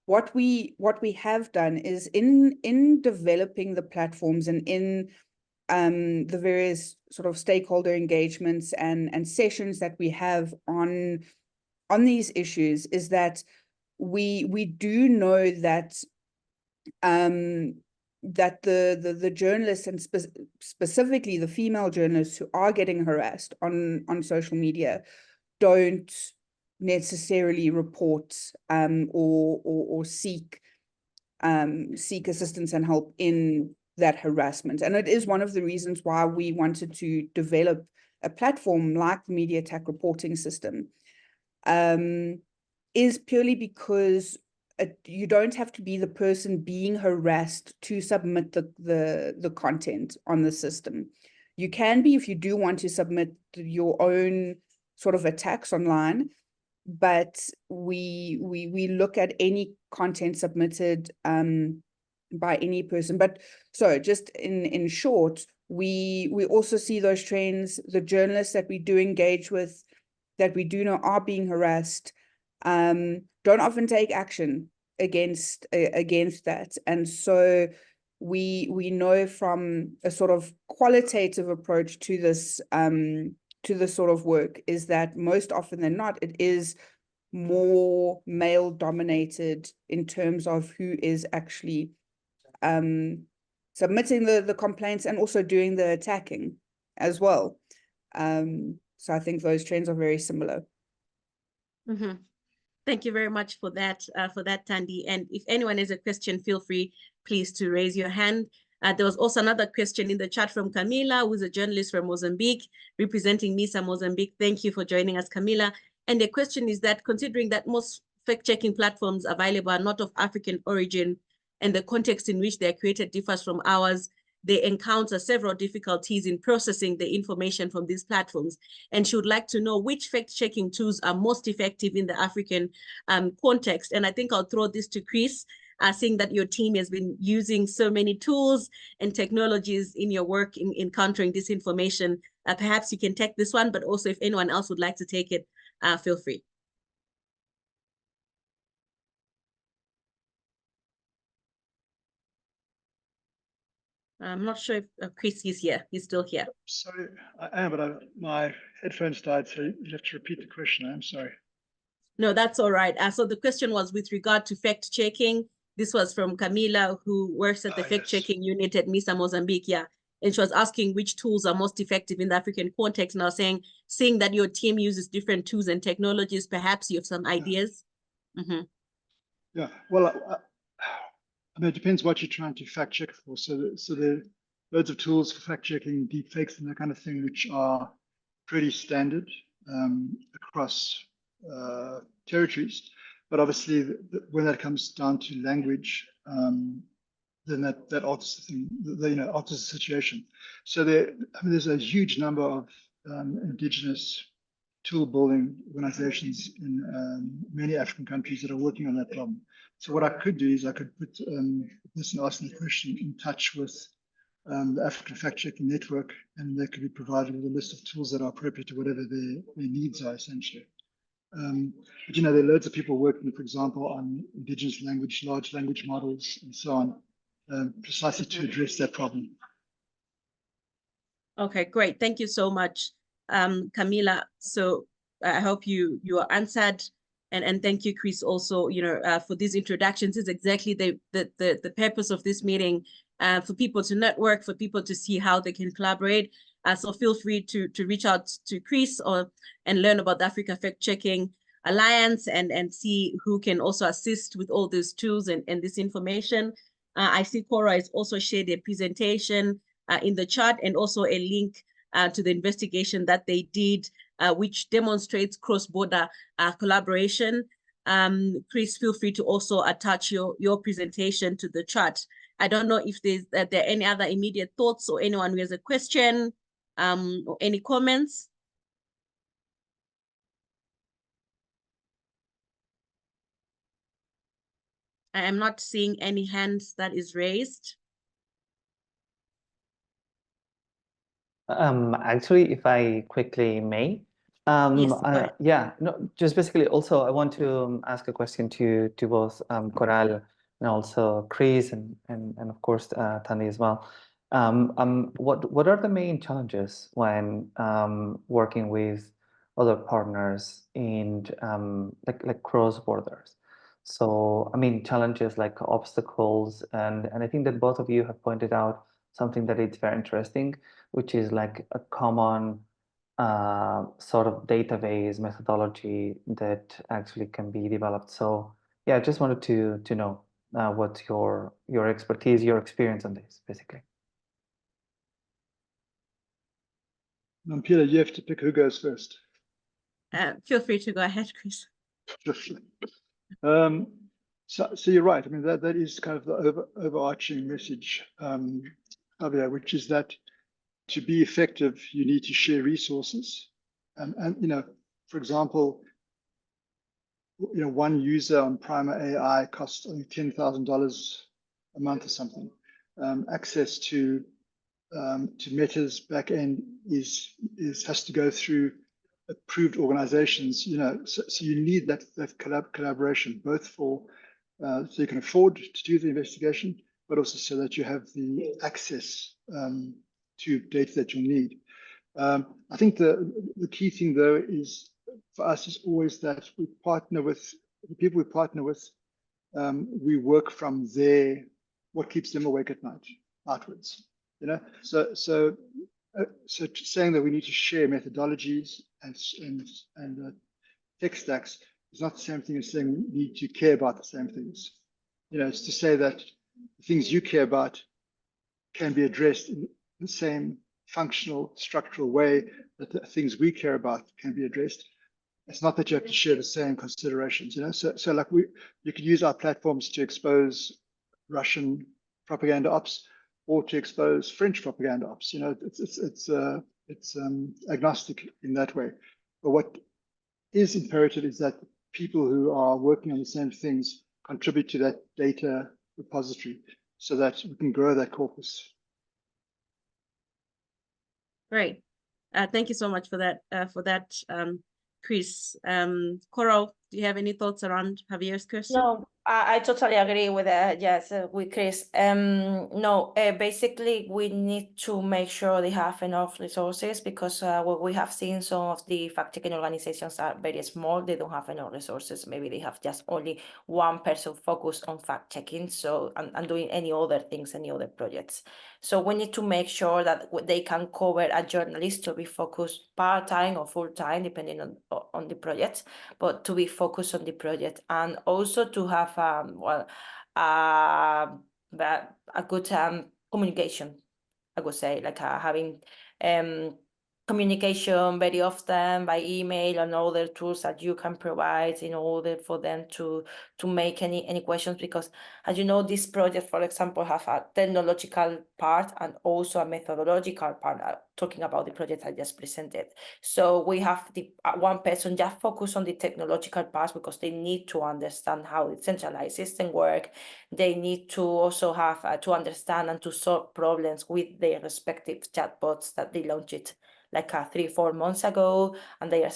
what we have done is in developing the platforms and in the various sort of stakeholder engagements and sessions that we have on these issues, is that we do know that that the journalists and specifically the female journalists who are getting harassed on social media don't necessarily report or seek assistance and help in that harassment. And it is one of the reasons why we wanted to develop a platform like the media attack reporting system, is purely because you don't have to be the person being harassed to submit the content on the system. You can be if you do want to submit your own sort of attacks online, but we look at any content submitted by any person. But so just in short, we also see those trends. The journalists that we do engage with, that we do know are being harassed, don't often take action against that. And so we know from a sort of qualitative approach to this sort of work is that most often than not, it is more male dominated in terms of who is actually submitting the complaints and also doing the attacking as well. So I think those trends are very similar. Mm-hmm. Thank you very much for that, Thandi. And if anyone has a question, feel free, please, to raise your hand. There was also another question in the chat from Camila, who's a journalist from Mozambique, representing MISA Mozambique. Thank you for joining us, Camila. And the question is that, considering that most fact-checking platforms available are not of African origin, and the context in which they are created differs from ours, they encounter several difficulties in processing the information from these platforms. And she would like to know which fact-checking tools are most effective in the African context. And I think I'll throw this to Chris, seeing that your team has been using so many tools and technologies in your work in countering disinformation. Perhaps you can take this one, but also if anyone else would like to take it, feel free. I'm not sure if Chris is here. He's still here. Sorry, I am, but my headphones died, so you have to repeat the question. I'm sorry. No, that's all right. So the question was with regard to fact checking. This was from Camila, who works at the fact checking unit at MISA Mozambique. Yeah. And she was asking which tools are most effective in the African context. And I was saying, seeing that your team uses different tools and technologies, perhaps you have some ideas. Mm-hmm. Yeah, well, I mean, it depends what you're trying to fact check for. So there are loads of tools for fact checking, deep fakes, and that kind of thing, which are pretty standard across territories. But obviously, when that comes down to language, then that alters the thing, alters the situation. So there's a huge number of indigenous tool building organizations in many African countries that are working on that problem. So what I could do is I could put this and asking the question in touch with the African fact-checking network, and they could be provided with a list of tools that are appropriate to whatever their needs are, essentially. But there are loads of people working, for example, on indigenous language, large language models, and so on, precisely to address that problem. Okay, great. Thank you so much, Camila. So I hope you are answered, and thank you, Chris, also, for these introductions. Is exactly the purpose of this meeting, for people to network, for people to see how they can collaborate. So feel free to reach out to Chris and learn about the Africa Fact Checking Alliance and see who can also assist with all these tools and this information. I see Cora has also shared a presentation in the chat, and also a link to the investigation that they did, which demonstrates cross-border collaboration. Chris, feel free to also attach your presentation to the chat. I don't know if there are any other immediate thoughts, or anyone who has a question or any comments. I am not seeing any hands that is raised. Actually, if I quickly may, yes, no, just basically also I want to ask a question to both Coral and also Chris and of course Thandi as well. What are the main challenges when working with other partners in like cross borders? So, I mean, challenges like obstacles, and I think that both of you have pointed out something that is very interesting, which is like a common sort of database methodology that actually can be developed. So, yeah, I just wanted to know what's your expertise, your experience on this, basically. Nompilo, you have to pick who goes first. Feel free to go ahead, Chris. So you're right. I mean, that is kind of the overarching message, Javier, which is that to be effective, you need to share resources. And you know, for example, you know, one user on Primer AI costs only $10,000 a month or something. Access to Meta's backend has to go through approved organizations. You know, so you need that collaboration, both for so you can afford to do the investigation, but also so that you have the access to data that you need. I think the key thing though is for us is always that we partner with the people we partner with. We work from what keeps them awake at night outwards. You know, so saying that we need to share methodologies and tech stacks is not the same thing as saying we need to care about the same things. You know, it's to say that the things you care about can be addressed in the same functional, structural way that the things we care about can be addressed. It's not that you have to share the same considerations, you know. So like you could use our platforms to expose Russian propaganda ops or to expose French propaganda ops. You know, it's agnostic in that way. But what is imperative is that people who are working on the same things contribute to that data repository so that we can grow that corpus. Great. Thank you so much for that, Chris. Coral, do you have any thoughts around Javier's question? No, I totally agree with yes, with Chris. No, basically we need to make sure they have enough resources because what we have seen, some of the fact-checking organizations are very small. They don't have enough resources. Maybe they have just only one person focused on fact-checking, so and doing any other things, any other projects. So we need to make sure that they can cover a journalist to be focused part-time or full-time, depending on the project, but to be focused on the project, and also to have a good communication, I would say, like having communication very often by email and other tools that you can provide in order for them to make any questions, because as you know, this project, for example, have a technological part and also a methodological part, talking about the project I just presented. So we have the one person just focus on the technological parts because they need to understand how the centralized system work. They need to also have to understand and to solve problems with their respective chatbots that they launched like 3-4 months ago, and they are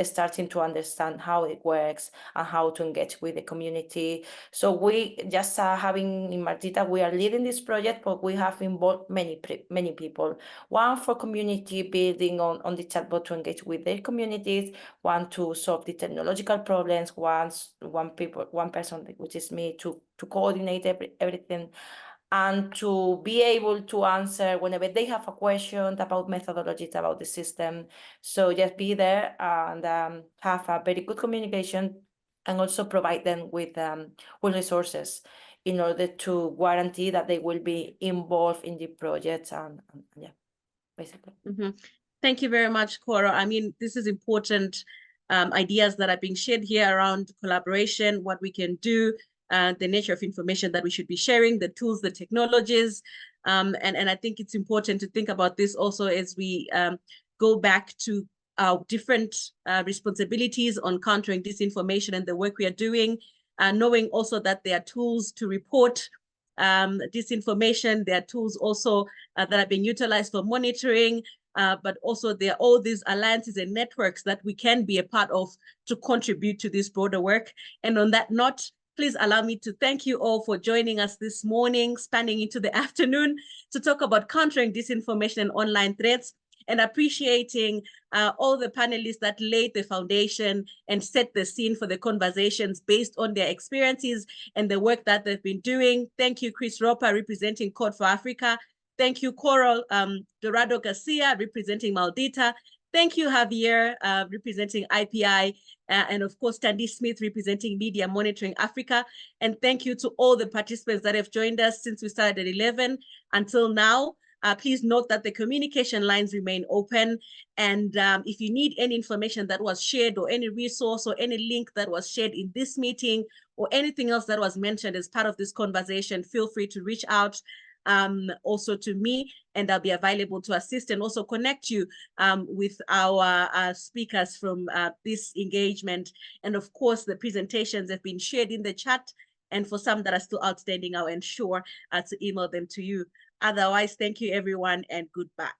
starting to understand how it works and how to engage with the community. So we just having in Maldita, we are leading this project, but we have involved many people. One for community building on the chatbot to engage with their communities, one to solve the technological problems, one person, which is me, to coordinate everything, and to be able to answer whenever they have a question about methodologies, about the system. So just be there and have a very good communication, and also provide them with resources in order to guarantee that they will be involved in the project. And yeah, basically. Mm-hmm. Thank you very much, Cora. I mean, this is important ideas that are being shared here around collaboration, what we can do, the nature of information that we should be sharing, the tools, the technologies. And I think it's important to think about this also as we go back to our different responsibilities on countering disinformation and the work we are doing, knowing also that there are tools to report disinformation. There are tools also that are being utilized for monitoring, but also there are all these alliances and networks that we can be a part of to contribute to this broader work. And on that note, please allow me to thank you all for joining us this morning, spanning into the afternoon, to talk about countering disinformation and online threats. and appreciating all the panelists that laid the foundation and set the scene for the conversations based on their experiences and the work that they've been doing. Thank you, Chris Roper, representing Code for Africa. Thank you, Coral Dorado Garcia, representing Maldita. Thank you, Javier, representing IPI, and of course, Thandi Smith, representing Media Monitoring Africa. And thank you to all the participants that have joined us since we started at 11 until now. Please note that the communication lines remain open. And if you need any information that was shared or any resource or any link that was shared in this meeting or anything else that was mentioned as part of this conversation, feel free to reach out also to me, and I'll be available to assist and also connect you with our speakers from this engagement. And of course, the presentations have been shared in the chat, and for some that are still outstanding, I'll ensure to email them to you. Otherwise, thank you everyone and goodbye.